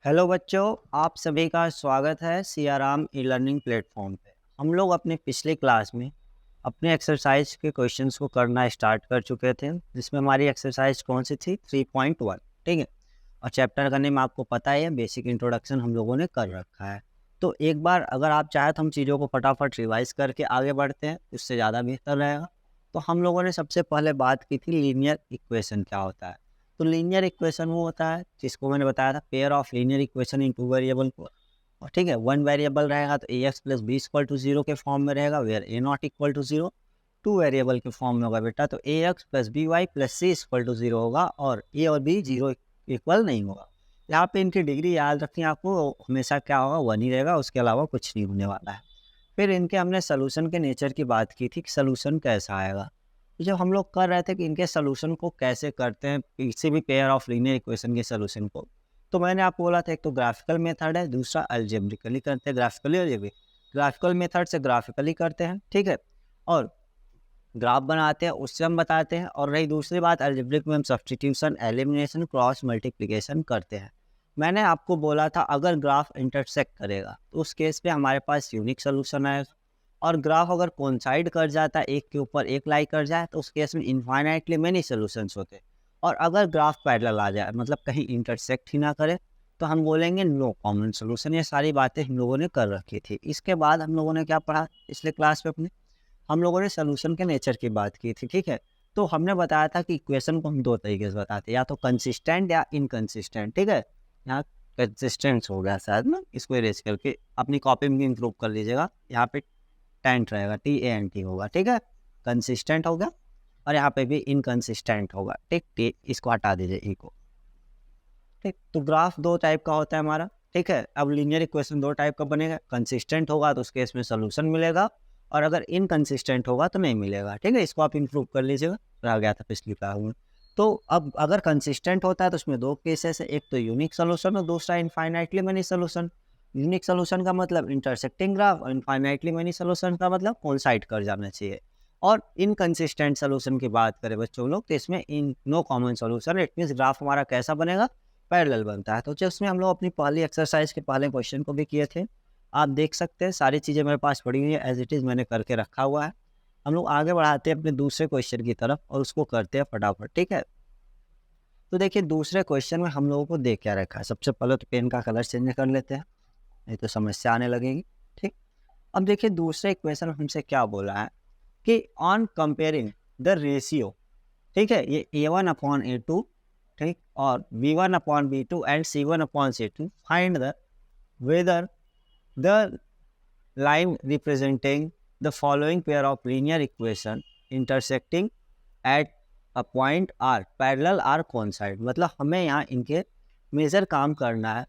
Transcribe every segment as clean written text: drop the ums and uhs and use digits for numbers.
Hello बच्चों, आप सभी का स्वागत है सियाराम ई लर्निंग प्लेटफॉर्म पे। हम लोग अपने पिछली क्लास में अपने एक्सरसाइज के क्वेश्चंस को करना स्टार्ट कर चुके थे, जिसमें हमारी एक्सरसाइज कौन सी थी 3.1। ठीक है, और चैप्टर का नेम आपको पता है, बेसिक इंट्रोडक्शन हम लोगों ने कर रखा है। तो एक बार अगर आप चाहें तो हम चीज़ों को फटाफट रिवाइज करके आगे बढ़ते हैं, उससे ज़्यादा बेहतर रहेगा। तो हम लोगों ने सबसे पहले बात की थी लीनियर इक्वेशन क्या होता है। तो लीनियर इक्वेशन वो होता है जिसको मैंने बताया था pair of linear equation in two variable को। और ठीक है, वन वेरिएबल रहेगा तो A X plus B equal to zero के फॉर्म में रहेगा, where A not equal to zero. Two variable के फॉर्म में होगा बेटा, तो A X plus B Y plus C equal to zero होगा, और ए और बी जीरो इक्वल नहीं होगा। यहाँ पे इनकी डिग्री याद रखनी आपको, हमेशा क्या होगा, वन ही रहेगा, उसके अलावा कुछ नहीं होने वाला है। फिर इनके हमने सोल्यूशन के नेचर की बात की थी कि सोल्यूशन कैसा आएगा। तो जब हम लोग कर रहे थे कि इनके सोल्यूशन को कैसे करते हैं किसी भी पेयर ऑफ लीनियर इक्वेशन के सोल्यूशन को, तो मैंने आपको बोला था एक तो ग्राफिकल मेथड है, दूसरा अलजेब्रिकली करते हैं। ग्राफिकली अलजेब्रिक, ग्राफिकल मेथड से ग्राफिकली करते हैं, ठीक है, और ग्राफ बनाते हैं, उससे हम बताते हैं। और रही दूसरी बात, अलजेब्रिक में हम सब्स्टिट्यूशन, एलिमिनेशन, क्रॉस मल्टीप्लिकेशन करते हैं। मैंने आपको बोला था अगर ग्राफ इंटरसेक्ट करेगा तो उस केस पे हमारे पास यूनिक सोल्यूशन आएगा, और ग्राफ अगर कोइंसाइड कर जाता है, एक के ऊपर एक लाई कर जाए, तो उस केस में इनफाइनाइटली मेनी सोल्यूशंस होते हैं। और अगर ग्राफ पैरेलल आ जाए, मतलब कहीं इंटरसेक्ट ही ना करे, तो हम बोलेंगे नो कॉमन सोल्यूशन। ये सारी बातें हम लोगों ने कर रखी थी। इसके बाद हम लोगों ने क्या पढ़ा पिछले क्लास में अपने, हम लोगों ने सोल्यूशन के नेचर की बात की थी, ठीक है। तो हमने बताया था कि इक्वेशन को हम दो तरीके से बताते हैं, या तो कंसिस्टेंट या इनकंसिस्टेंट, ठीक है। यहाँ कंसिस्टेंट हो गया शायद ना, इसको इरेज करके अपनी कॉपी में इंप्रूव कर लीजिएगा। यहाँ पे टेंट रहेगा, TANT होगा, ठीक है, कंसिस्टेंट हो गया। और यहाँ पे भी इनकंसिस्टेंट होगा, ठीक, टी इसको हटा दीजिए, ई को, ठीक। तो ग्राफ दो टाइप का होता है हमारा, ठीक है। अब लीनियर इक्वेशन दो टाइप का बनेगा, कंसिस्टेंट होगा तो उस केस में सोल्यूशन मिलेगा, और अगर इनकंसिस्टेंट होगा तो नहीं मिलेगा, ठीक है। इसको आप इंप्रूव कर लीजिएगा, रह गया था पिछली क्लास में। तो अब अगर कंसिस्टेंट होता है तो उसमें दो केसेस है, एक तो यूनिक सोल्यूशन और दूसरा infinitely many solution. Unique solution का मतलब इंटरसेक्टिंग ग्राफ, और इनफाइनाइटली मेनी सोल्यूशन का मतलब कोइंसाइड कर जाना चाहिए। और इनकंसिस्टेंट सोल्यूशन की बात करें बच्चों लोग, तो इसमें in no common solution, it means graph हमारा कैसा बनेगा, पैरेलल बनता है। तो जिसमें हम लोग अपनी पहली एक्सरसाइज के पहले क्वेश्चन को भी किए थे, आप देख सकते हैं सारी चीज़ें मेरे पास पड़ी हुई है, एज इट इज़ मैंने करके रखा हुआ है। हम लोग आगे बढ़ाते हैं अपने दूसरे क्वेश्चन की तरफ, और उसको करते हैं फटाफट, ठीक है। तो देखिए दूसरे क्वेश्चन में हम लोगों को दे क्या रखा है। सबसे पहले तो पेन का कलर चेंज कर लेते हैं, नहीं तो समस्या आने लगेगी, ठीक। अब देखिए दूसरे इक्वेशन में हमसे क्या बोला है कि ऑन कंपेयरिंग द रेशियो, ठीक है, ये A1/A2, ठीक, और B1/B2 and C1/C2, find the whether the line representing the following pair of linear equation intersecting at a point R parallel R coincide। मतलब हमें यहाँ इनके मेजर काम करना है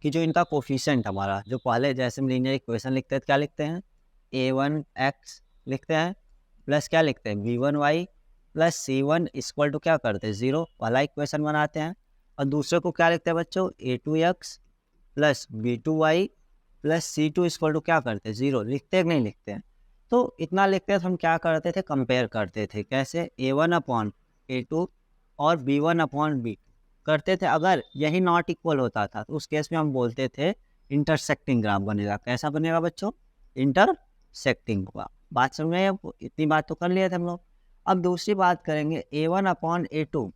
कि जो इनका कोफिशिएंट हमारा, जो पहले जैसे हम लीनियर इक्वेशन लिखते हैं क्या लिखते हैं, A1x लिखते हैं, प्लस क्या लिखते हैं, B1y plus C1 equal to क्या करते हैं, जीरो वाला इक्वेशन बनाते हैं। और दूसरे को क्या लिखते हैं बच्चों, A2x plus B2y plus C2 equal to क्या करते हैं, जीरो लिखते हैं कि नहीं लिखते हैं। तो इतना लिखते हैं तो हम क्या करते थे, कंपेयर करते थे, कैसे, A1/A2 और B1/B2 करते थे। अगर यही नॉट इक्वल होता था तो उस केस में हम बोलते थे इंटरसेक्टिंग ग्राफ बनेगा। कैसा बनेगा बच्चों, इंटरसेक्टिंग हुआ। बात समझ में आई आपको, इतनी बात तो कर लिए थे हम लोग। अब दूसरी बात करेंगे, A1/A2,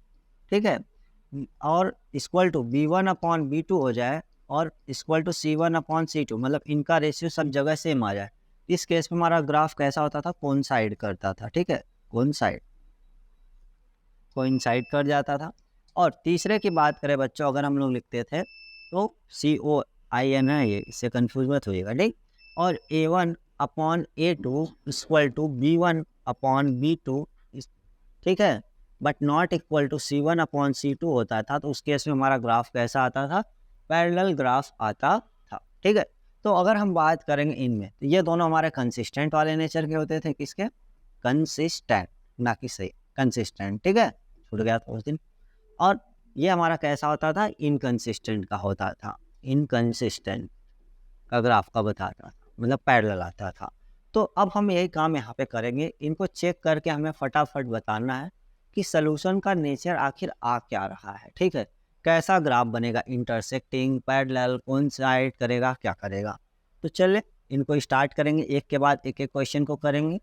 ठीक है, और इक्वल टू B1/B2 हो जाए, और इक्वल टू C1/C2, मतलब इनका रेशियो सब जगह सेम आ जाए। इस केस में हमारा ग्राफ कैसा होता था, कोइंसाइड करता था, ठीक है, कोइंसाइड कर जाता था। और तीसरे की बात करें बच्चों, अगर हम लोग लिखते थे तो COIN है ये, इससे कंफ्यूज मत होइएगा, ठीक। और A1/A2 इक्वल टू B1/B2, ठीक है, but not equal to C1/C2 होता था। तो उस केस में हमारा ग्राफ कैसा आता था, पैरेलल ग्राफ आता था, ठीक है। तो अगर हम बात करेंगे इनमें, तो ये दोनों हमारे कंसिस्टेंट वाले नेचर के होते थे, किसके, कंसिस्टेंट, ना कि सही, कंसिस्टेंट, ठीक है, छूट गया था उस दिन। और ये हमारा कैसा होता था, इनकंसिस्टेंट का होता था, इनकंसिस्टेंट का ग्राफ का बताता था, मतलब पैरेलल आता था। तो अब हम यही काम यहाँ पे करेंगे, इनको चेक करके हमें फटाफट बताना है कि सॉल्यूशन का नेचर आखिर आ क्या रहा है, ठीक है। कैसा ग्राफ बनेगा, इंटरसेक्टिंग, पैरेलल, कोइंसाइड करेगा, क्या करेगा। तो चलिए इनको स्टार्ट करेंगे, एक के बाद एक एक क्वेश्चन को करेंगे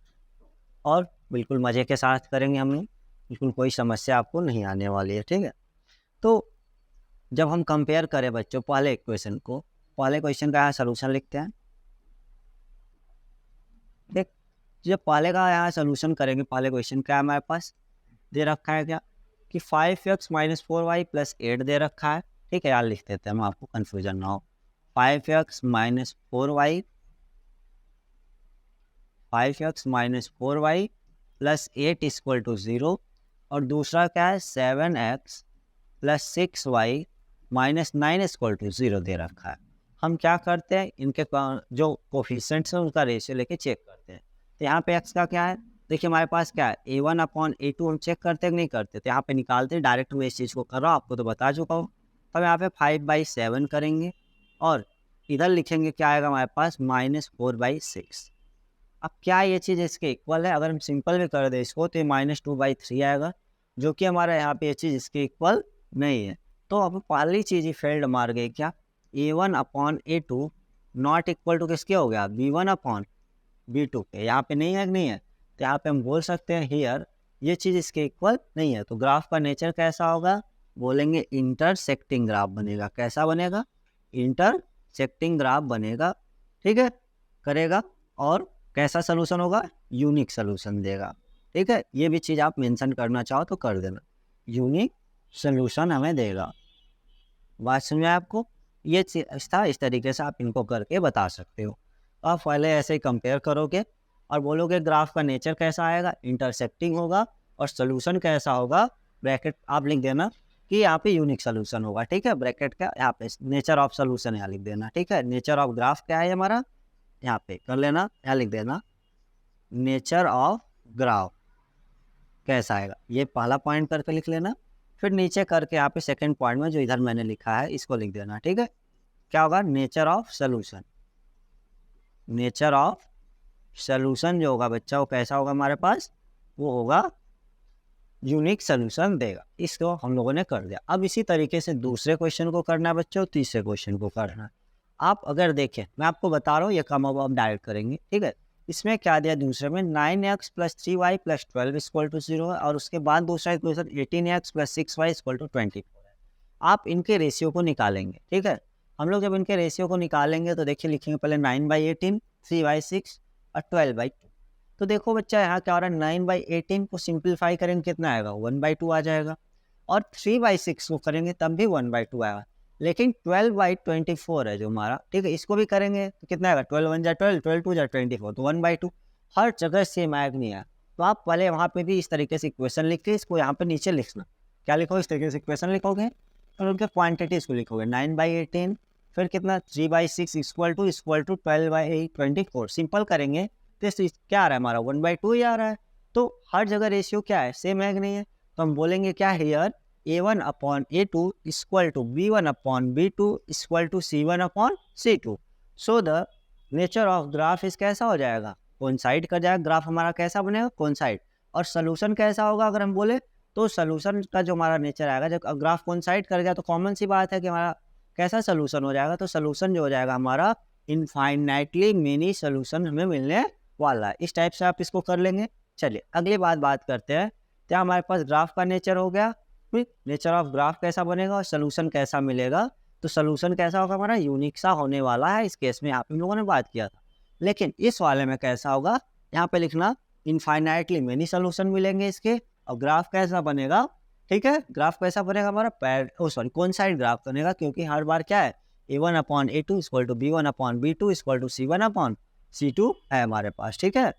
और बिल्कुल मज़े के साथ करेंगे हम लोग, बिल्कुल कोई समस्या आपको नहीं आने वाली है, ठीक है। तो जब हम कंपेयर करें बच्चों पहले इक्वेशन को, पहले क्वेश्चन का यहाँ सोल्यूशन लिखते हैं। देख, जब पहले का यहाँ सोल्यूशन करेंगे, पहले क्वेश्चन क्या है हमारे पास दे रखा है क्या कि 5x माइनस 4y प्लस 8 दे रखा है, ठीक है। यार लिख देते हैं हम, आपको कन्फ्यूजन ना हो। 5x minus 4y plus 8 equal to 0, और दूसरा क्या है 7x plus 6y minus 9 equal to 0 दे रखा है। हम क्या करते हैं, इनके जो कोफिशिएंट्स हैं उनका रेशियो लेके चेक करते हैं। तो यहाँ पे x का क्या है, देखिए हमारे पास क्या है a1/a2 हम चेक करते हैं कि नहीं करते, तो यहाँ पे निकालते हैं। डायरेक्ट मैं इस चीज़ को कर रहा हूँ, आपको तो बता चुका हूँ। तो हम यहाँ पे 5/7 करेंगे और इधर लिखेंगे क्या आएगा हमारे पास -4/6। अब क्या ये चीज़ इसके इक्वल है, अगर हम सिंपल में कर दें इसको तो ये -2/3 आएगा, जो कि हमारा यहाँ पे ये चीज़ इसके इक्वल नहीं है। तो अब पहली चीज़ ही फेल्ड मार गई क्या, a1/a2 नॉट इक्वल टू किसके हो गया, b1/b2 के। यहाँ पे नहीं है कि नहीं है, तो यहाँ पे हम बोल सकते हैं हियर ये चीज़ इसके इक्वल नहीं है। तो ग्राफ का नेचर कैसा होगा, बोलेंगे इंटरसेक्टिंग ग्राफ बनेगा। कैसा बनेगा, इंटरसेक्टिंग ग्राफ बनेगा, ठीक है, करेगा। और कैसा सोल्यूशन होगा, यूनिक सोल्यूशन देगा, ठीक है। ये भी चीज़ आप मेंशन करना चाहो तो कर देना, यूनिक सोल्यूशन हमें देगा। बात समझ में आपको, ये चीज़ था, इस तरीके से आप इनको करके बता सकते हो। आप पहले ऐसे ही कंपेयर करोगे और बोलोगे ग्राफ का नेचर कैसा आएगा, इंटरसेक्टिंग होगा, और सोल्यूशन कैसा होगा, ब्रैकेट आप लिख देना कि यहाँ पे यूनिक सोल्यूशन होगा, ठीक है। ब्रैकेट का यहाँ पे नेचर ऑफ सोल्यूशन यहाँ लिख देना, ठीक है। नेचर ऑफ ग्राफ क्या है हमारा, यहाँ पे कर लेना, यहाँ लिख देना नेचर ऑफ ग्राफ कैसा आएगा, ये पहला पॉइंट करके लिख लेना। फिर नीचे करके यहाँ पे सेकंड पॉइंट में जो इधर मैंने लिखा है इसको लिख देना, ठीक है। क्या होगा, nature of solution. Nature of solution जो होगा बच्चा वो कैसा होगा हमारे पास, वो होगा यूनिक सोल्यूशन देगा। इसको हम लोगों ने कर दिया। अब इसी तरीके से दूसरे क्वेश्चन को करना है बच्चों, तीसरे क्वेश्चन को करना है। आप अगर देखें, मैं आपको बता रहा हूँ, ये काम अब आप डायरेक्ट करेंगे, ठीक है। इसमें क्या दिया दूसरे में, 9x plus 3y plus 12 equal to 0 है, और उसके बाद दूसरा equation 18x plus 6y equal to 24 है। आप इनके रेशियो को निकालेंगे, ठीक है। हम लोग जब इनके रेशियो को निकालेंगे तो देखिए लिखेंगे पहले 9/18, 3/6 और 12/2। तो देखो बच्चा यहाँ क्या हो रहा है, 9/18 को सिंप्लीफाई करेंगे कितना आएगा, 1/2 आ जाएगा, और 3/6 को करेंगे तब भी 1/2 आएगा। लेकिन 12/24 है जो हमारा, ठीक है, इसको भी करेंगे तो कितना आएगा, 12 1 जा 12, 12 2 जा 24, तो 1/2। हर जगह सेम आएगा नहीं आया। तो आप पहले वहाँ पे भी इस तरीके से इक्वेशन लिख के इसको यहाँ पे नीचे लिखना। क्या लिखोगे, इस तरीके से इक्वेशन लिखोगे और उनके क्वान्टिटीज को लिखोगे, 9/18 फिर कितना 3/6 इक्वल टू 12/24। सिंपल करेंगे तो क्या आ रहा है हमारा, 1/2 ही आ रहा है। तो हर जगह रेशियो क्या है, सेम है कि नहीं है। तो हम बोलेंगे क्या here, a1/a2 equal to b1/b2 equal to c1/c2। So the nature of graph इस कैसा हो जाएगा, कोइंसाइड कर जाएगा। ग्राफ हमारा कैसा बनेगा, कोइंसाइड। और सोल्यूशन कैसा होगा, अगर हम बोले तो सोल्यूशन का जो हमारा नेचर आएगा, जब ग्राफ कोइंसाइड कर गया तो कॉमन सी बात है कि हमारा कैसा सोल्यूशन हो जाएगा। तो सोल्यूशन जो हो जाएगा हमारा इनफाइनाइटली मेनी सोल्यूशन हमें मिलने वाला है। इस टाइप से आप इसको कर लेंगे। चलिए अगली बात करते हैं। क्या हमारे पास ग्राफ का नेचर हो गया, नेचर ऑफ ग्राफ कैसा बनेगा और सोल्यूशन कैसा मिलेगा। तो सोल्यूशन कैसा होगा हमारा, यूनिक सा होने वाला है। इस केस में यहाँ पे हम लोगों ने बात किया था। लेकिन इस वाले में कैसा होगा, यहाँ पे लिखना इनफाइनाइटली मेनी सोल्यूशन मिलेंगे इसके। और ग्राफ कैसा बनेगा, ठीक है, ग्राफ कैसा बनेगा हमारा कोइंसाइड ग्राफ बनेगा, क्योंकि हर बार क्या है, a1/a2 equal to b1/b2 equal to c1/c2 है हमारे पास, ठीक है।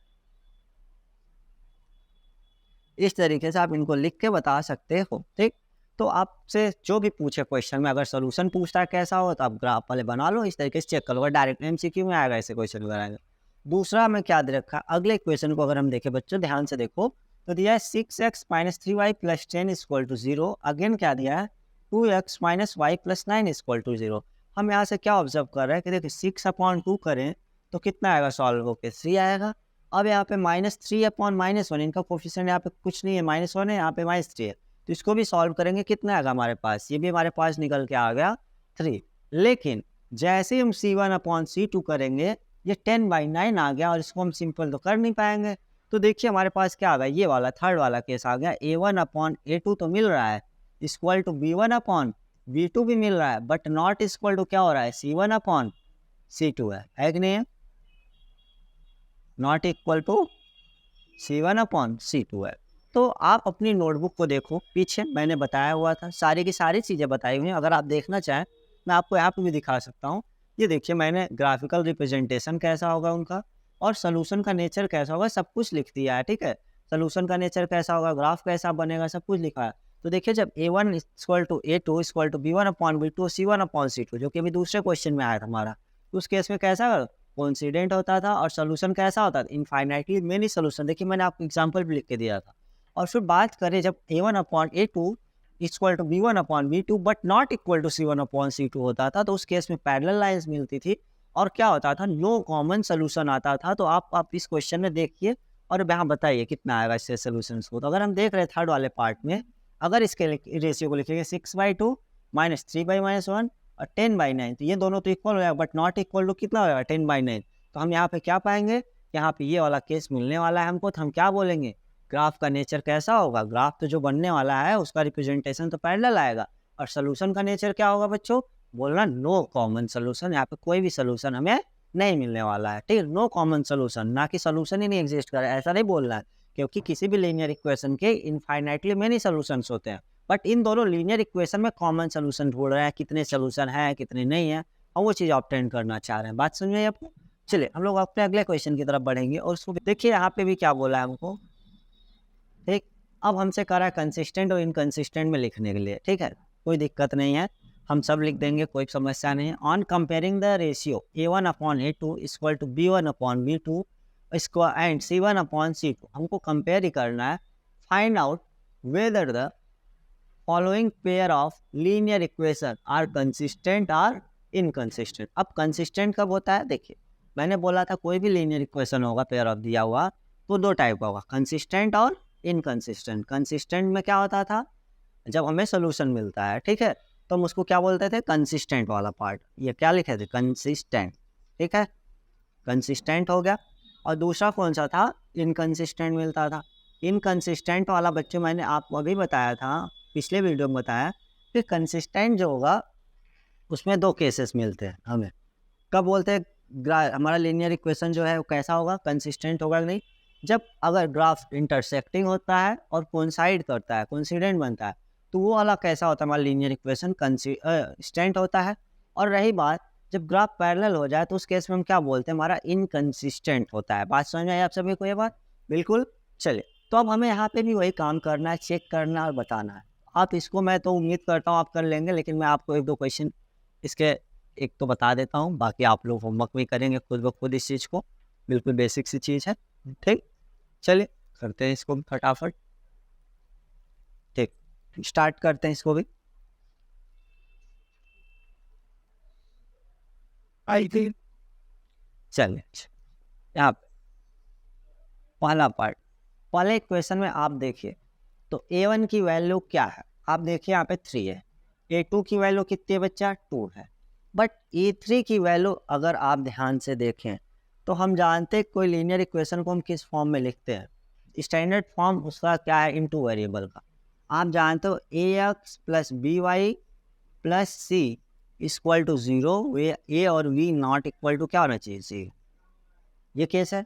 इस तरीके से आप इनको लिख के बता सकते हो, ठीक। तो आपसे जो भी पूछे क्वेश्चन में, अगर सोल्यूशन पूछता है कैसा हो तो आप ग्राफ पहले बना लो, इस तरीके से चेक कर लो। डायरेक्ट MCQ में आएगा ऐसे क्वेश्चन बनाएगा। दूसरा में क्या दे रखा है, अगले क्वेश्चन को अगर हम देखें बच्चों ध्यान से देखो, तो दिया है 6x minus 3y plus 10 equal to 0। Again क्या दिया है, 2x minus y plus 9 equal to 0। हम यहाँ से क्या ऑब्जर्व कर रहे हैं कि देखिए 6/2 करें तो कितना आएगा, सॉल्व होकर 3 आएगा। अब यहाँ पे -3/-1, इनका कोफिशिएंट यहाँ पे कुछ नहीं है, -1 है, यहाँ पे -3 है, तो इसको भी सॉल्व करेंगे, कितना आएगा हमारे पास, ये भी हमारे पास निकल के आ गया 3। लेकिन जैसे ही हम C1/C2 करेंगे ये 10/9 आ गया और इसको हम सिंपल तो कर नहीं पाएंगे। तो देखिए हमारे पास क्या आ गया, ये वाला थर्ड वाला केस आ गया, A1/A2 तो मिल रहा है इक्वल टू B1/B2 भी मिल रहा है, बट नॉट इक्वल टू क्या हो रहा है, C1/C2 है कि नहीं है, नॉट इक्वल टू C1/C2 है। तो आप अपनी नोटबुक को देखो, पीछे मैंने बताया हुआ था, सारी की सारी चीज़ें बताई हुई हैं। अगर आप देखना चाहें मैं आपको यहाँ पे भी दिखा सकता हूँ। ये देखिए मैंने ग्राफिकल रिप्रेजेंटेशन कैसा होगा उनका और सोल्यूशन का नेचर कैसा होगा सब कुछ लिख दिया है, ठीक है। सोल्यूशन का नेचर कैसा होगा, ग्राफ कैसा बनेगा, सब कुछ लिखा है। तो देखिए जब A1 equal to A2 equal to B1/B2 C1/C2 जो कि अभी दूसरे क्वेश्चन में आया था हमारा, तो उस केस में कैसा कोइंसिडेंट होता था और सोल्यूशन कैसा होता था, इनफाइनाइटली मेनी सोल्यूशन। देखिए मैंने आपको एग्जांपल भी लिख के दिया था। और फिर बात करें जब A1/A2 equal to B1/B2 but not equal to C1/C2 होता था, तो उस केस में पैरेलल लाइंस मिलती थी और क्या होता था, नो कॉमन सोल्यूशन आता था। तो आप इस क्वेश्चन में देखिए और यहाँ बताइए कितना आएगा इससे सोल्यूशन को। तो अगर हम देख रहे हैं थर्ड वाले पार्ट में, अगर इसके रेशियो को लिखेंगे 6/2 माइनस 3/-1 और 10/9, तो ये दोनों तो इक्वल हो जाएगा, बट नॉट इक्वल टू कितना हो जाएगा 10/9। तो हम यहाँ पे क्या पाएंगे, यहाँ पे ये वाला केस मिलने वाला है हमको। तो हम क्या बोलेंगे, ग्राफ का नेचर कैसा होगा, ग्राफ तो जो बनने वाला है उसका रिप्रेजेंटेशन तो पैरेलल आएगा। और सोल्यूशन का नेचर क्या होगा बच्चों, बोलना नो कॉमन सोल्यूशन। यहाँ पे कोई भी सोल्यूशन हमें नहीं मिलने वाला है, ठीक है। नो कॉमन सोल्यूशन, ना कि सोल्यूशन ही नहीं एग्जिस्ट करे, ऐसा नहीं बोलना है, क्योंकि किसी भी लीनियर इक्वेशन के इनफाइनाइटली मेनी सोल्यूशंस होते हैं। बट इन दोनों लीनियर इक्वेशन में कॉमन सोल्यूशन ढूंढ रहे हैं, कितने सोल्यूशन है कितने नहीं है, और वो चीज़ ऑब्टेन करना चाह रहे हैं। बात समझ में आई आपको। चलिए हम लोग अपने अगले क्वेश्चन की तरफ बढ़ेंगे और उसको देखिए यहाँ पे भी क्या बोला है हमको, ठीक। अब हमसे कह रहा है कंसिस्टेंट और इनकंसिस्टेंट में लिखने के लिए, ठीक है, कोई दिक्कत नहीं है, हम सब लिख देंगे, कोई समस्या नहीं है। On comparing the ratio A1/A2 equal to B1/B2 इसको एंड C1/C2, हमको कंपेयर ही करना है। Find out whether the following pair of linear equation are consistent or inconsistent. अब कंसिस्टेंट कब होता है, देखिए मैंने बोला था कोई भी लीनियर इक्वेशन होगा पेयर ऑफ दिया हुआ तो दो टाइप का होगा, कंसिस्टेंट और इनकंसिस्टेंट। कंसिस्टेंट में क्या होता था, जब हमें सोल्यूशन मिलता है, ठीक है, तो हम उसको क्या बोलते थे, कंसिस्टेंट वाला पार्ट। ये क्या लिखे थे, कंसिस्टेंट, ठीक है, कंसिस्टेंट हो गया। और दूसरा कौन सा था, इनकंसिस्टेंट मिलता था। इनकंसिस्टेंट वाला बच्चों मैंने आपको अभी बताया था, पिछले वीडियो में बताया कि कंसिस्टेंट जो होगा उसमें दो केसेस मिलते हैं हमें। कब बोलते हैं हमारा लीनियर इक्वेशन जो है वो कैसा होगा, कंसिस्टेंट होगा कि नहीं, जब अगर ग्राफ इंटरसेक्टिंग होता है और कोइंसाइड करता है, कोइंसिडेंट बनता है, तो वो वाला कैसा होता है, हमारा लीनियर इक्वेशन कंसिस्टेंट होता है। और रही बात जब ग्राफ पैरेलल हो जाए तो उस केस में हम क्या बोलते हैं, हमारा इनकंसिस्टेंट होता है। बात समझ में आई आप सभी को ये बात, बिल्कुल। चलिए तो अब हमें यहाँ पे भी वही काम करना है, चेक करना और बताना है। आप इसको, मैं तो उम्मीद करता हूँ आप कर लेंगे, लेकिन मैं आपको एक दो क्वेश्चन इसके एक तो बता देता हूँ, बाकी आप लोग होमवर्क भी करेंगे खुद ब खुद इस चीज़ को, बिल्कुल बेसिक सी चीज़ है, ठीक। चलिए करते हैं इसको फटाफट, ठीक, स्टार्ट करते हैं इसको भी। चलिए यहाँ पे पहला पार्ट, पहले क्वेश्चन में आप देखिए तो A1 की वैल्यू क्या है, आप देखिए यहाँ पे 3 है, A2 की वैल्यू कितनी है बच्चा, 2 है, बट A3 की वैल्यू अगर आप ध्यान से देखें तो हम जानते हैं कोई लीनियर इक्वेशन को हम किस फॉर्म में लिखते हैं, स्टैंडर्ड फॉर्म उसका क्या है, इनटू वेरिएबल का। आप जानते हो AX + BY + C equal to 0, A और V नॉट इक्वल टू क्या होना चाहिए, 0, ये केस है।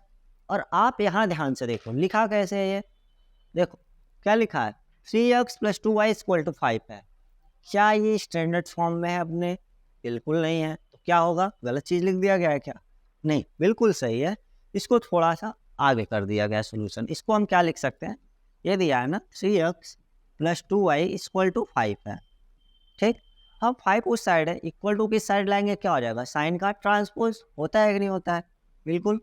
और आप यहाँ ध्यान से देखो लिखा कैसे है, ये देखो क्या लिखा है, 3x + 2y = 5 है। क्या ये स्टैंडर्ड फॉर्म में है अपने, बिल्कुल नहीं है। तो क्या होगा, गलत चीज़ लिख दिया गया है क्या, नहीं, बिल्कुल सही है। इसको थोड़ा सा आगे कर दिया गया सोल्यूशन। इसको हम क्या लिख सकते हैं, ये दिया है ना 3x + 2y = 5 है, ठीक। अब 5 उस साइड है, इक्वल टू किस साइड लाएंगे, क्या हो जाएगा, साइन का ट्रांसपोज, होता है कि नहीं होता है, बिल्कुल।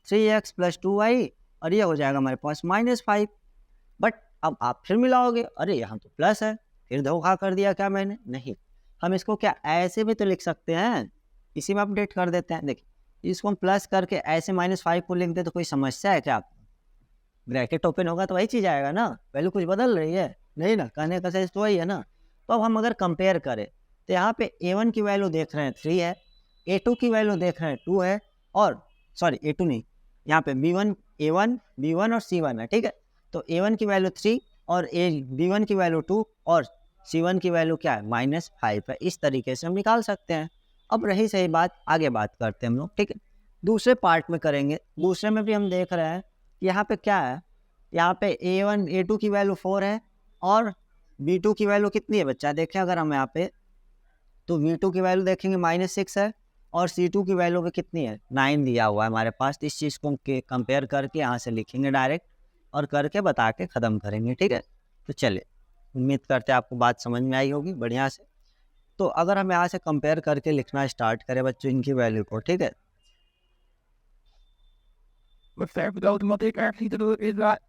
3x + 2y और ये हो जाएगा हमारे पास -5। बट अब आप फिर मिलाओगे, अरे यहाँ तो प्लस है, फिर धोखा कर दिया क्या मैंने, नहीं। हम इसको क्या ऐसे भी तो लिख सकते हैं, इसी में अपडेट कर देते हैं। देखिए इसको हम प्लस करके ऐसे -5 को लिख दे तो कोई समस्या है क्या आपको, ब्रैकेट ओपन होगा तो वही चीज़ आएगा ना, वैल्यू कुछ बदल रही है, नहीं ना, कहने का सेंस तो वही है ना। तो अब हम अगर कंपेयर करें तो यहाँ पे A1 की वैल्यू देख रहे हैं 3 है, A2 की वैल्यू देख रहे हैं 2 है, और सॉरी A2 नहीं, यहाँ पे B1 A1 B1 और C1 है, ठीक है। तो A1 की वैल्यू 3 और B1 की वैल्यू 2 और C1 की वैल्यू क्या है -5 है। इस तरीके से हम निकाल सकते हैं। अब रही सही बात, आगे बात करते हैं हम लोग, ठीक है। दूसरे पार्ट में करेंगे, दूसरे में भी हम देख रहे हैं यहाँ पे क्या है, यहाँ पे A1 A2 की वैल्यू 4 है और B2 की वैल्यू कितनी है बच्चा, देखें अगर हम यहाँ पे तो V2 की वैल्यू देखेंगे -6 है और C2 की वैल्यू पे कितनी है 9 दिया हुआ है हमारे पास। इस चीज़ को कंपेयर करके यहाँ से लिखेंगे डायरेक्ट और करके बता के ख़त्म करेंगे, ठीक है। तो चलिए, उम्मीद करते हैं आपको बात समझ में आई होगी बढ़िया से। तो अगर हम यहाँ से कंपेयर करके लिखना स्टार्ट करें बच्चों इनकी वैल्यू को, ठीक है। With that, without the multi-character to do is that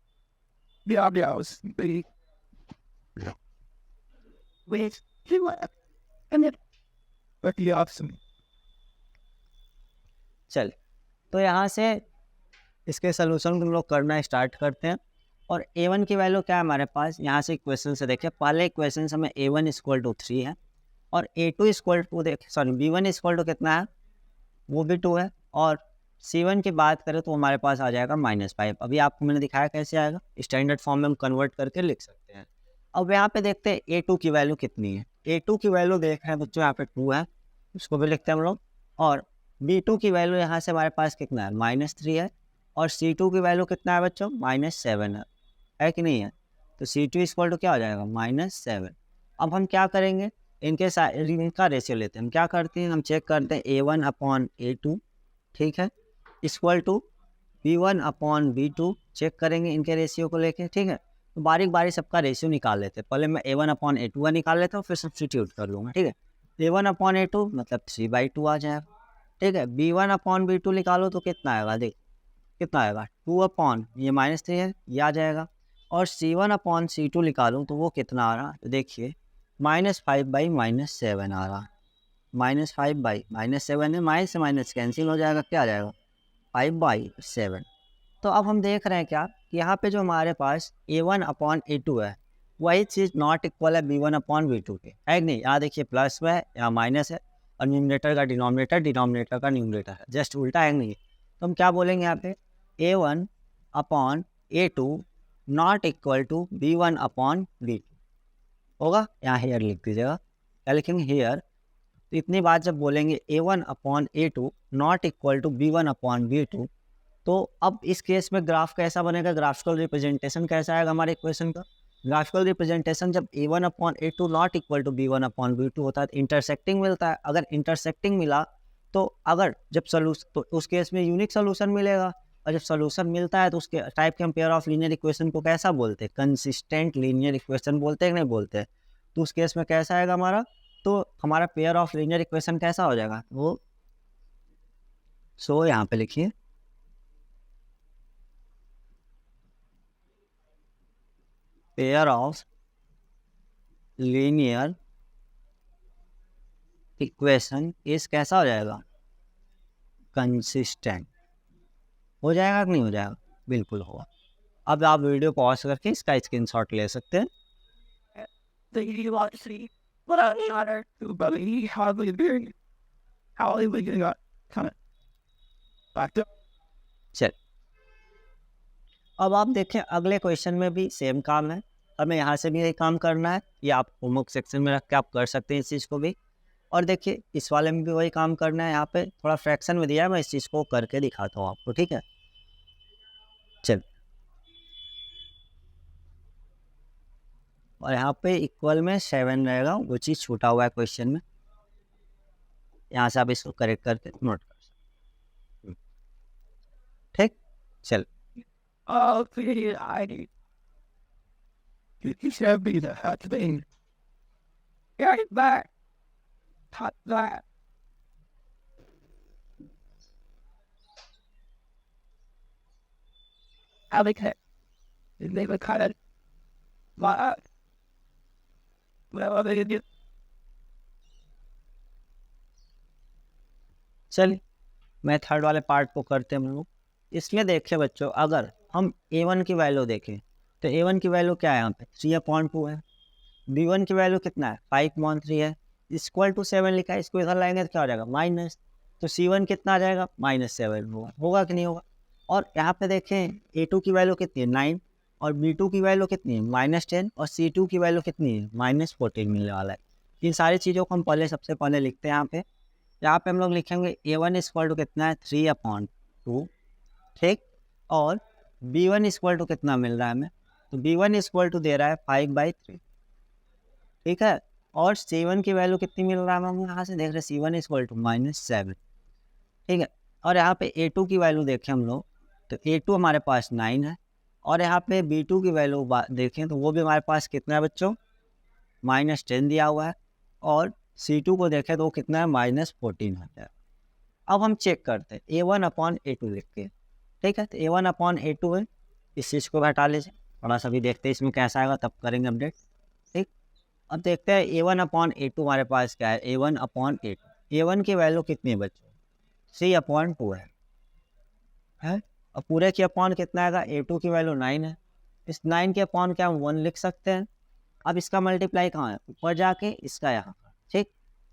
the audios be with two and then with the option. चल, तो यहाँ से इसके सोल्यूशन हम लोग करना स्टार्ट करते हैं। और A1 की वैल्यू क्या है हमारे पास, यहाँ से इक्वेशन से देखें, पहले इक्वेशन से हमें A1 = 3 है और A2 = देख सॉरी B1 = कितना है, वो भी 2 है, और C1 की बात करें तो हमारे पास आ जाएगा -5। अभी आपको मैंने दिखाया कैसे आएगा, स्टैंडर्ड फॉर्म में हम कन्वर्ट करके लिख सकते हैं। अब यहाँ पे देखते हैं A2 की वैल्यू कितनी है। A2 की वैल्यू देख रहे हैं बच्चों, यहाँ पे 2 है, उसको भी लिखते हैं हम लोग। और B2 की वैल्यू यहाँ से हमारे पास कितना है, -3 है, और C2 की वैल्यू कितना है बच्चों, -7 है कि नहीं है। तो C2 = क्या हो जाएगा, -7। अब हम क्या करेंगे, इनका रेशियो लेते हैं। हम क्या करते हैं, हम चेक करते हैं A1/A2, ठीक है, = B1/B2 चेक करेंगे इनके रेशियो को लेके, ठीक है। तो बारीक बारीक सबका रेशियो निकाल लेते हैं। पहले मैं A1/A2 का निकाल लेता हूँ, फिर सब्स्टिट्यूट कर लूँगा, ठीक है। A1/A2 मतलब 3/2 आ जाएगा, ठीक है। B1/B2 निकालो तो कितना आएगा, देख कितना आएगा, 2 ये -3 है, ये आ जाएगा। और C1/C2 निकालूँ तो वो कितना आ रहा है, तो देखिए -5/-7 आ रहा है। -5/-7 है, माइनस से माइनस कैंसिल हो जाएगा, क्या आ जाएगा 5/7। तो अब हम देख रहे हैं क्या कि यहाँ पे जो हमारे पास A1/A2 है, वही चीज़ नॉट इक्वल है B1/B2 के, है कि नहीं। यहाँ देखिए प्लस में है, यहाँ माइनस है, और न्यूमरेटर का डिनोमिनेटर, डिनोमिनेटर का न्यूमरेटर है, जस्ट उल्टा है कि नहीं। तो हम क्या बोलेंगे यहाँ पे, A1/A2 not equal to B1/B2 होगा। यहाँ हेयर लिख दीजिएगा, क्या लिखेंगे, हेयर। तो इतनी बात जब बोलेंगे A1/A2 not equal to B1/B2, तो अब इस केस में ग्राफ कैसा बनेगा, ग्राफिकल रिप्रेजेंटेशन कैसा आएगा हमारे इक्वेशन का। ग्राफिकल रिप्रेजेंटेशन जब A1/A2 not equal to B1/B2 होता है तो इंटरसेक्टिंग मिलता है। अगर इंटरसेक्टिंग मिला तो अगर जब सोल्यूशन, तो उस केस में यूनिक सोल्यूशन मिलेगा, और जब सोल्यूशन मिलता है तो उसके टाइप के हम पेयर ऑफ लीनियर इक्वेशन को कैसा बोलते हैं, कंसिस्टेंट लीनियर इक्वेशन बोलते हैं कि नहीं बोलते हैं। तो उस केस में कैसा आएगा हमारा, तो हमारा पेयर ऑफ लीनियर इक्वेशन कैसा हो जाएगा, वो सो यहाँ पे लिखिए, पेयर ऑफ लीनियर इक्वेशन इस कैसा हो जाएगा, कंसिस्टेंट हो जाएगा कि नहीं हो जाएगा, बिल्कुल होगा। अब आप वीडियो पॉज करके इसका स्क्रीनशॉट ले सकते हैं। The university, but I honor to believe how they bring how they got kind of back up. चल, अब आप देखें अगले क्वेश्चन में भी सेम काम है, हमें यहाँ से भी यही काम करना है। ये आप होमवर्क सेक्शन में रख के आप कर सकते हैं इस चीज़ को भी। और देखिए इस वाले में भी वही काम करना है, यहाँ पे थोड़ा फ्रैक्शन में दिया है, मैं इस चीज़ को करके दिखाता हूँ आपको, ठीक है। चल, और यहाँ पे इक्वल में 7 रहेगा, वो चीज़ छूटा हुआ है क्वेश्चन में, यहाँ से आप इसको करेक्ट करके नोट कर सकते हैं, ठीक। चल, Oh, I need. You should be the hot thing. Get back. Hot that. I like it. They were kind of like, well, they did. चलिए मैं थर्ड वाले पार्ट को करते हैं हम लोग। इसमें देखिए बच्चों, अगर हम A1 की वैल्यू देखें तो A1 की वैल्यू क्या है यहाँ पे 3/2 है। B1 की वैल्यू कितना है 5/3 है, इक्वल टू 7 लिखा है, इसको इधर लाएंगे तो क्या हो जाएगा माइनस, तो C1 कितना आ जाएगा -7 होगा कि नहीं होगा। और यहाँ पे देखें A2 की वैल्यू कितनी है 9 और B2 की वैल्यू कितनी है -10 और C2 की वैल्यू कितनी है -14 मिलने वाला है। इन सारी चीज़ों को हम पहले सबसे पहले लिखते हैं यहाँ पे हम लोग लिखेंगे A1 इक्वल टू कितना है 3/2, ठीक, और B1 इक्वल टू कितना मिल रहा है हमें, तो B1 इक्वल टू दे रहा है 5/3, ठीक है, और C1 की वैल्यू कितनी मिल रहा है हम यहाँ से देख रहे हैं C1 इक्वल टू -7, ठीक है। और यहाँ पे A2 की वैल्यू देखें हम लोग तो A2 हमारे पास 9 है और यहाँ पे B2 की वैल्यू देखें तो वो भी हमारे पास कितना है बच्चों -10 दिया हुआ है और C2 को देखें तो वो कितना है -14 होता है। अब हम चेक करते हैं A1/A2 लिख के, ठीक है, तो A1/A2 है, इस चीज़ को हटा लीजिए, थोड़ा सा भी देखते हैं इसमें कैसा आएगा तब करेंगे अपडेट, ठीक। अब देखते हैं A1/A2 हमारे पास क्या है, A1/A2, A1 की वैल्यू कितनी है बच्चों 3/2 है, और पूरे की अपॉन कितना आएगा A2 की वैल्यू 9 है, इस 9 के अपॉन क्या हम 1 लिख सकते हैं। अब इसका मल्टीप्लाई कहाँ है ऊपर जाके इसका यहाँ, ठीक,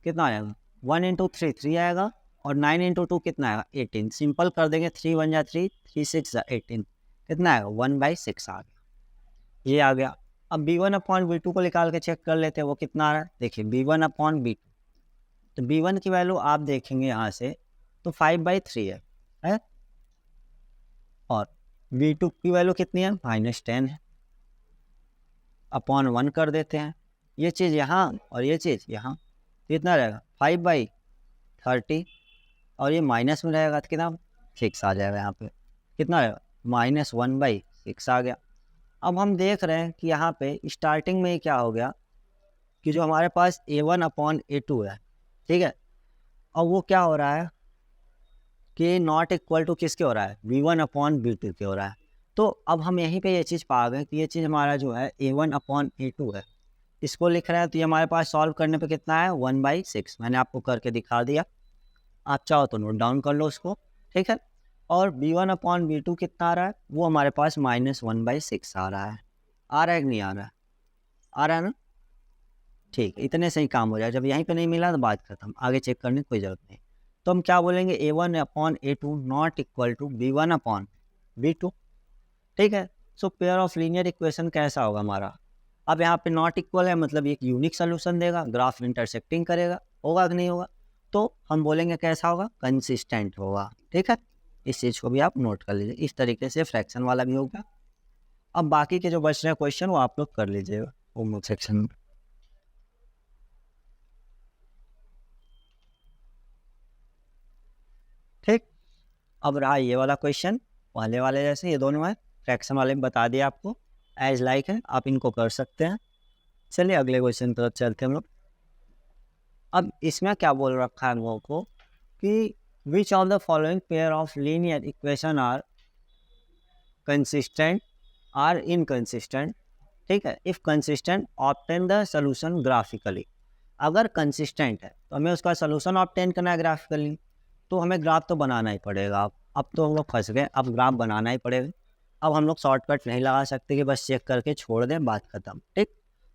कितना आएगा 1 × 3 3 आएगा और 9 × 2 कितना आएगा 18, सिंपल कर देंगे 3 × 1 = 3, 3 × 6 = 18, कितना आएगा 1/6 आ गया, ये आ गया। अब B1/B2 को निकाल के चेक कर लेते हैं वो कितना आ रहा है, देखिए B1/B2, तो B1 की वैल्यू आप देखेंगे यहाँ से तो 5/3 है और B2 की वैल्यू कितनी है -10 है, अपॉन 1 कर देते हैं, ये चीज़ यहाँ और ये चीज़ यहाँ, कितना रहेगा 5/30 और ये माइनस में रहेगा तो कितना 6 आ जाएगा, यहाँ पे कितना रहेगा -1/6 आ गया। अब हम देख रहे हैं कि यहाँ पे स्टार्टिंग में ही क्या हो गया कि जो हमारे पास A1/A2 है, ठीक है, और वो क्या हो रहा है कि नॉट इक्वल टू किसके हो रहा है B1/B2 के हो रहा है। तो अब हम यहीं पे ये चीज़ पा गए कि ये चीज़ हमारा जो है A1/A2 है, इसको लिख रहे हैं तो ये हमारे पास सॉल्व करने पे कितना है 1/6, मैंने आपको करके दिखा दिया, आप चाहो तो नोट डाउन कर लो उसको, ठीक है। और B1/B2 कितना आ रहा है वो हमारे पास -1/6 आ रहा है कि नहीं आ रहा है ना, ठीक, इतने से ही काम हो जाए, जब यहीं पे नहीं मिला तो बात खत्म, आगे चेक करने की कोई ज़रूरत नहीं। तो हम क्या बोलेंगे A1/A2 not equal to B1/B2, ठीक है। सो पेयर ऑफ लीनियर इक्वेशन कैसा होगा हमारा, अब यहाँ पे नॉट इक्वल है मतलब एक यूनिक सोल्यूशन देगा, ग्राफ इंटरसेक्टिंग करेगा, होगा कि नहीं होगा, तो हम बोलेंगे कैसा होगा कंसिस्टेंट होगा, ठीक है। इस चीज़ को भी आप नोट कर लीजिए, इस तरीके से फ्रैक्शन वाला भी होगा। अब बाकी के जो बच रहे हैं क्वेश्चन वो आप लोग कर लीजिएगा होमवर्क सेक्शन में, ठीक। अब रहा ये वाला क्वेश्चन, पहले वाले जैसे ये दोनों है, फ्रैक्शन वाले में बता दिया आपको, एज लाइक है, आप इनको कर सकते हैं। चलिए अगले क्वेश्चन पर चलते हैं हम लोग। अब इसमें क्या बोल रखा है हम लोगों को कि which of the following pair of linear equation are consistent or inconsistent, ठीक है, if consistent obtain the solution graphically, अगर कंसिस्टेंट है तो हमें उसका सोल्यूशन ऑब्टेन करना है ग्राफिकली, तो हमें ग्राफ तो बनाना ही पड़ेगा। अब तो हम लोग फंस गए, अब ग्राफ बनाना ही पड़ेगा, अब हम लोग शॉर्टकट नहीं लगा सकते कि बस चेक करके छोड़ दें बात खत्म, ठीक।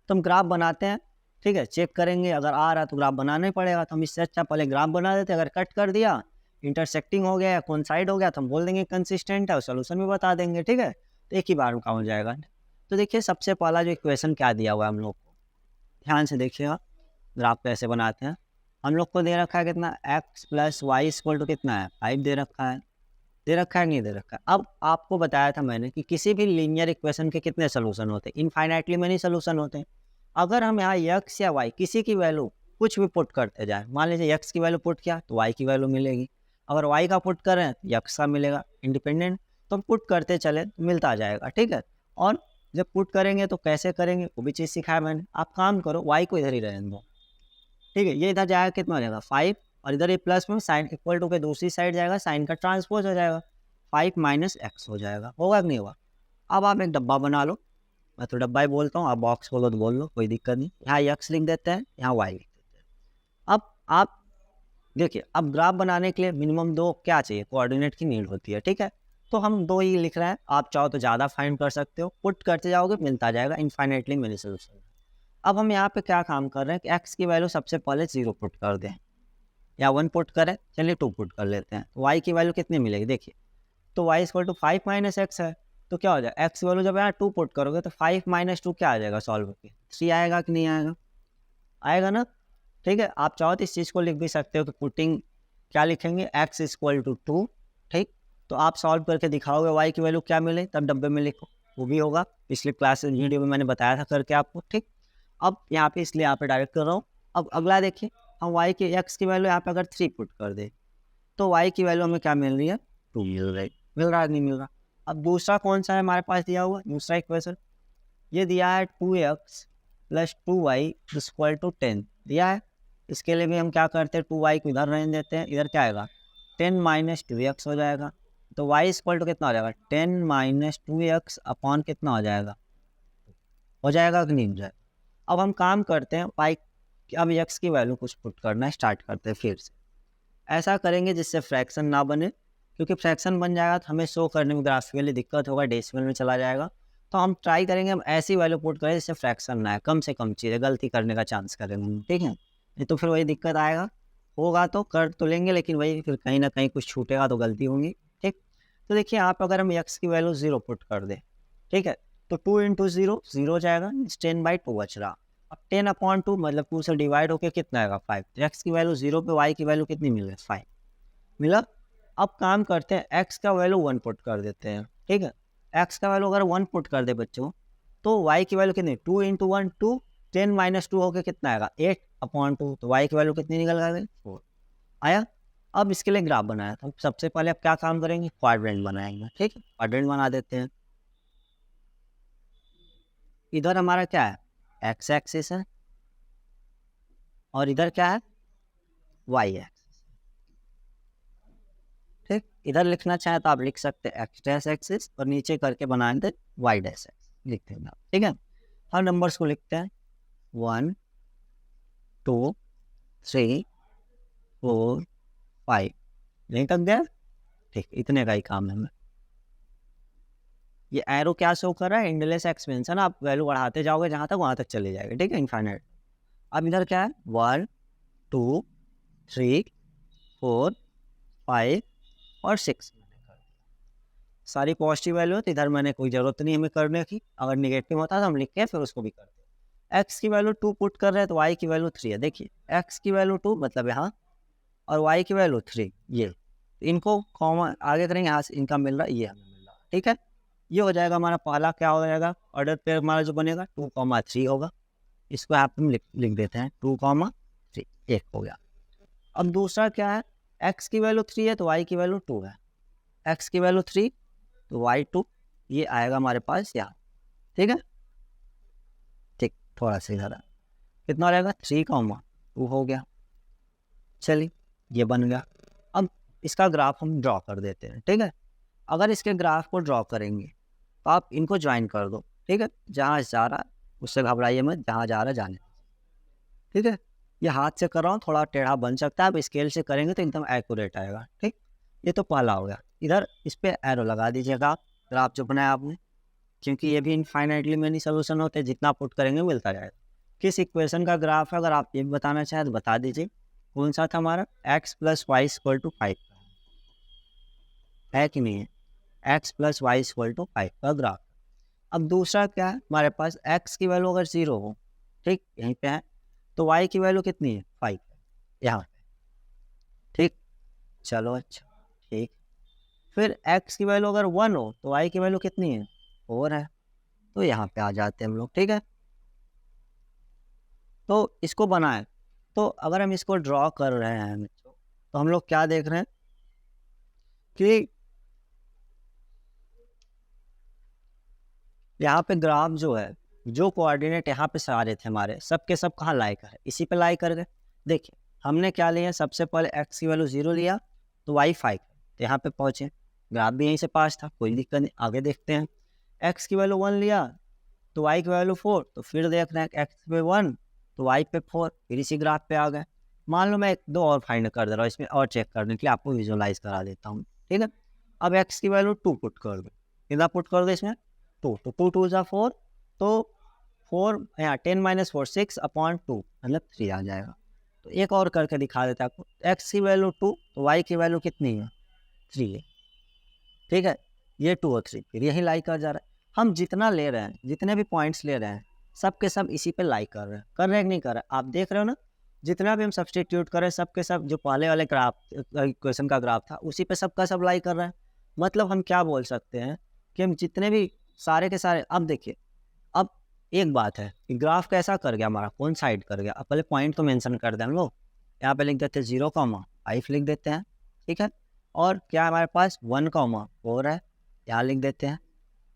तो हम ग्राफ बनाते हैं, ठीक है, चेक करेंगे अगर आ रहा है तो ग्राफ बनाना ही पड़ेगा, तो हम इससे अच्छा पहले ग्राफ बना देते, अगर कट कर दिया इंटरसेक्टिंग हो गया या कोइंसाइड हो गया तो हम बोल देंगे कंसिस्टेंट है और सोल्यूशन भी बता देंगे, ठीक है, तो एक ही बार में काम हो जाएगा। तो देखिए सबसे पहला जो इक्वेशन क्या दिया हुआ है हम लोग को, ध्यान से देखिएगा ग्राफ कैसे बनाते हैं। हम लोग को दे रखा है कितना x + y = कितना है 5 दे रखा है, नहीं दे रखा है। अब आपको बताया था मैंने कि किसी भी लीनियर इक्वेशन के कितने सोल्यूशन होते हैं, इनफाइनाइटली मेनी सोल्यूशन होते हैं। अगर हम यहाँ x या y किसी की वैल्यू कुछ भी पुट करते जाए, मान लीजिए x की वैल्यू पुट किया तो y की वैल्यू मिलेगी, अगर y का पुट कर रहे हैं तो x का मिलेगा इंडिपेंडेंट, तो हम पुट करते चले तो मिलता जाएगा, ठीक है। और जब पुट करेंगे तो कैसे करेंगे वो भी चीज़ सिखाया मैंने, आप काम करो y को इधर ही रहने दो, ठीक है, ये इधर जाएगा कितना हो जाएगा 5 और इधर ये प्लस में साइन इक्वल टू के दूसरी साइड जाएगा, साइन का ट्रांसपोज हो जाएगा 5 - x हो जाएगा, होगा कि नहीं होगा। अब आप एक डब्बा बना लो, मैं तो डब्बा ही बोलता हूँ, आप बॉक्स बोलो तो बोल लो, कोई दिक्कत नहीं, यहाँ x लिख देते हैं, यहाँ y लिख देते हैं। अब आप देखिए, अब ग्राफ बनाने के लिए मिनिमम 2 क्या चाहिए कोऑर्डिनेट की नीड होती है, ठीक है। तो हम 2 ही लिख रहे हैं, आप चाहो तो ज़्यादा फाइंड कर सकते हो, पुट करते जाओगे मिलता जाएगा, इनफाइनाइटली मेनी सोल्यूशन। अब हम यहाँ पे क्या काम कर रहे हैं कि एक्स की वैल्यू सबसे पहले 0 पुट कर दें या 1 पुट करें, चलिए 2 पुट कर लेते हैं। तो वाई की वैल्यू कितनी मिलेगी देखिए, तो y equal to 5 minus x है, तो क्या हो जाएगा एक्स वैल्यू जब यहाँ 2 पुट करोगे तो 5 माइनस 2 क्या आ जाएगा सॉल्व होकर 3 आएगा कि नहीं आएगा, आएगा ना। ठीक है, आप चाहो तो इस चीज़ को लिख भी सकते हो कि पुटिंग क्या लिखेंगे एक्स इक्वल टू 2, ठीक। तो आप सॉल्व करके दिखाओगे वाई की वैल्यू क्या मिले, तब डब्बे में लिखो, वो भी होगा, पिछले क्लास वीडियो में मैंने बताया था करके आपको, ठीक। अब यहाँ पे इसलिए यहाँ पे डायरेक्ट कर रहा हूँ। अब अगला देखिए, हम वाई के एक्स की वैल्यू यहाँ पे अगर 3 पुट कर दे तो वाई की वैल्यू हमें क्या मिल रही है, 2 मिल रहा है नहीं मिल रहा। अब दूसरा कौन सा है हमारे पास दिया हुआ, दूसरा इक्वेशन ये दिया है 2x plus 2y equal to 10 दिया है। इसके लिए भी हम क्या करते हैं, 2y को इधर रहने देते हैं, इधर क्या आएगा 10 माइनस 2x हो जाएगा। तो y इक्वल टू कितना हो जाएगा 10 माइनस 2x अपॉन कितना हो जाएगा कि नहीं हो जाएगा। अब हम काम करते हैं y, अब x की वैल्यू कुछ पुट करना स्टार्ट करते हैं फिर से। ऐसा करेंगे जिससे फ्रैक्शन ना बने, क्योंकि फ्रैक्शन बन जाएगा तो हमें शो करने में ग्राफिकली दिक्कत होगा, डेसिमल में चला जाएगा। तो हम ट्राई करेंगे हम ऐसी वैल्यू पुट करें जिससे फ्रैक्शन ना आए, कम से कम चीज़ें, गलती करने का चांस करेंगे, ठीक है। नहीं तो फिर वही दिक्कत आएगा, होगा तो कर तो लेंगे लेकिन वही फिर कहीं ना कहीं कुछ छूटेगा तो गलती होगी, ठीक। तो देखिए यहाँ पर अगर हम x की वैल्यू 0 पुट कर दें, ठीक है, तो 2 इंटू 0 0 हो जाएगा, 10/2 बच रहा। अब 10/2 मतलब 2 से डिवाइड होकर कितना आएगा 5। तो x की वैल्यू 0 पे y की वैल्यू कितनी मिल गई 5 मिला। अब काम करते हैं x का वैल्यू 1 पुट कर देते हैं, ठीक है। x का वैल्यू अगर 1 पुट कर दे बच्चों तो y की वैल्यू कितनी 2 इंटू 1 2, 10 माइनस 2 होकर कितना आएगा 8/2। तो y की वैल्यू कितनी निकल गई 4 आया। अब इसके लिए ग्राफ बनाया था, सबसे पहले आप क्या काम करेंगे क्वाड्रेंट बनाएंगे, ठीक है। क्वाड्रेंट बना देते हैं, इधर हमारा क्या है x एक्सिस है और इधर क्या है y एक्सिस, ठीक। इधर लिखना चाहे तो आप लिख सकते हैं x डैश एक्सिस और नीचे करके बनाएंगे y डैश एक्सिस लिखते हैं, ठीक है। हर नंबर्स को लिखते हैं 1 2 3 4 5, यहीं तक गया, ठीक। इतने का ही काम है हमें। ये एरो क्या शो कर रहा है एंडलेस एक्सपेंशन, आप वैल्यू बढ़ाते जाओगे जहाँ तक वहाँ तक चले जाएगा, ठीक है, इनफाइनाइट। अब इधर क्या है 1 2 3 4 5 और 6 सारी पॉजिटिव वैल्यू है, तो इधर मैंने कोई ज़रूरत नहीं हमें करने की, अगर निगेटिव होता तो हम लिख के फिर उसको भी करते हैं। एक्स की वैल्यू 2 पुट कर रहे हैं तो वाई की वैल्यू 3 है, देखिए एक्स की वैल्यू 2 मतलब यहाँ और वाई की वैल्यू 3, ये इनको कॉमन आगे करेंगे, यहाँ से इनका मिल रहा है, ये हमें मिल रहा है, ठीक है। ये हो जाएगा हमारा पहला क्या हो जाएगा ऑर्डर पेयर हमारा जो बनेगा 2,3 होगा, इसको यहाँ पे हम लिख देते हैं 2,3 एक हो गया। अब दूसरा क्या है एक्स की वैल्यू 3 है तो वाई की वैल्यू 2 है, एक्स की वैल्यू 3 तो वाई 2, ये आएगा हमारे पास यहाँ, ठीक है, ठीक। थोड़ा सा इधर कितना रहेगा 3,2 हो गया, चलिए ये बन गया। अब इसका ग्राफ हम ड्रॉ कर देते हैं, ठीक है। अगर इसके ग्राफ को ड्रॉ करेंगे तो आप इनको ज्वाइन कर दो, ठीक है, जहाँ जा रहा है उससे घबराइए मत, जहाँ जा रहा है जाने, ठीक है। ये हाथ से कर रहा हूँ, थोड़ा टेढ़ा बन सकता है, आप स्केल से करेंगे तो एकदम एक्यूरेट आएगा, ठीक। ये तो पहला हो गया, इधर इस पर एरो लगा दीजिएगा आप, ग्राफ जो बनाया आपने, क्योंकि ये भी इनफाइनाइटली मेनी सोल्यूशन होते हैं, जितना पुट करेंगे मिलता जाएगा। किस इक्वेशन का ग्राफ है अगर आप ये बताना चाहें तो बता दीजिए, कौन सा था हमारा x plus y equal to 5 है कि नहीं है, x plus y equal to 5 का ग्राफ। अब दूसरा क्या है हमारे पास x की वैल्यू अगर 0 हो, ठीक, यहीं पे है, तो y की वैल्यू कितनी है 5 यहाँ पे, ठीक। चलो अच्छा ठीक, फिर x की वैल्यू अगर 1 हो तो y की वैल्यू कितनी है 4 है, तो यहाँ पे आ जाते हैं हम लोग, ठीक है। तो इसको बनाए, तो अगर हम इसको ड्रॉ कर रहे हैं बच्चों तो हम लोग क्या देख रहे हैं कि यहाँ पे ग्राफ जो है, जो कोऑर्डिनेट यहाँ पे सारे थे हमारे सबके सब कहाँ लाई कर है, इसी पे लाई कर गए। देखिए हमने क्या लिया, सबसे पहले x की वैल्यू 0 लिया तो y 5, तो यहाँ पे पहुँचे, ग्राफ भी यहीं से पास था, कोई दिक्कत नहीं, आगे देखते हैं। x की वैल्यू 1 लिया तो y की वैल्यू 4, तो फिर देख रहे हैं x पे 1 तो y पे 4, फिर इसी ग्राफ पे आ गए। मान लो मैं 1 2 और फाइंड कर दे रहा हूँ इसमें और चेक करने के लिए, आपको विजुअलाइज करा देता हूँ, ठीक है। अब x की वैल्यू 2 पुट कर दो, कितना पुट कर दो इसमें 2, तो 2 2 4, तो 4 यहाँ 10 माइनस 4 6/2 मतलब 3 आ जाएगा। तो एक और करके दिखा देता है आपको, x की वैल्यू 2 तो y की वैल्यू कितनी है 3 है, ठीक है, ये 2 और 3 फिर यही लाई कर जा रहा है। हम जितना ले रहे हैं, जितने भी पॉइंट्स ले रहे हैं, सब के सब इसी पे लाई कर रहे हैं कि नहीं कर रहे हैं, आप देख रहे हो ना, जितना भी हम सब्सटीट्यूट कर रहे हैं सब के सब जो पहले वाले ग्राफ इक्वेशन का ग्राफ था उसी पे सब का सब लाई कर रहे हैं। मतलब हम क्या बोल सकते हैं कि हम जितने भी सारे के सारे, अब देखिए, अब एक बात है कि ग्राफ कैसा कर गया हमारा, कौन साइड कर गया, अब पहले पॉइंट तो मेंशन कर दें हम लोग, यहाँ पे लिख देते हैं 0,5 लिख देते हैं, ठीक है, और क्या हमारे पास 1,4 है, यहाँ लिख देते हैं,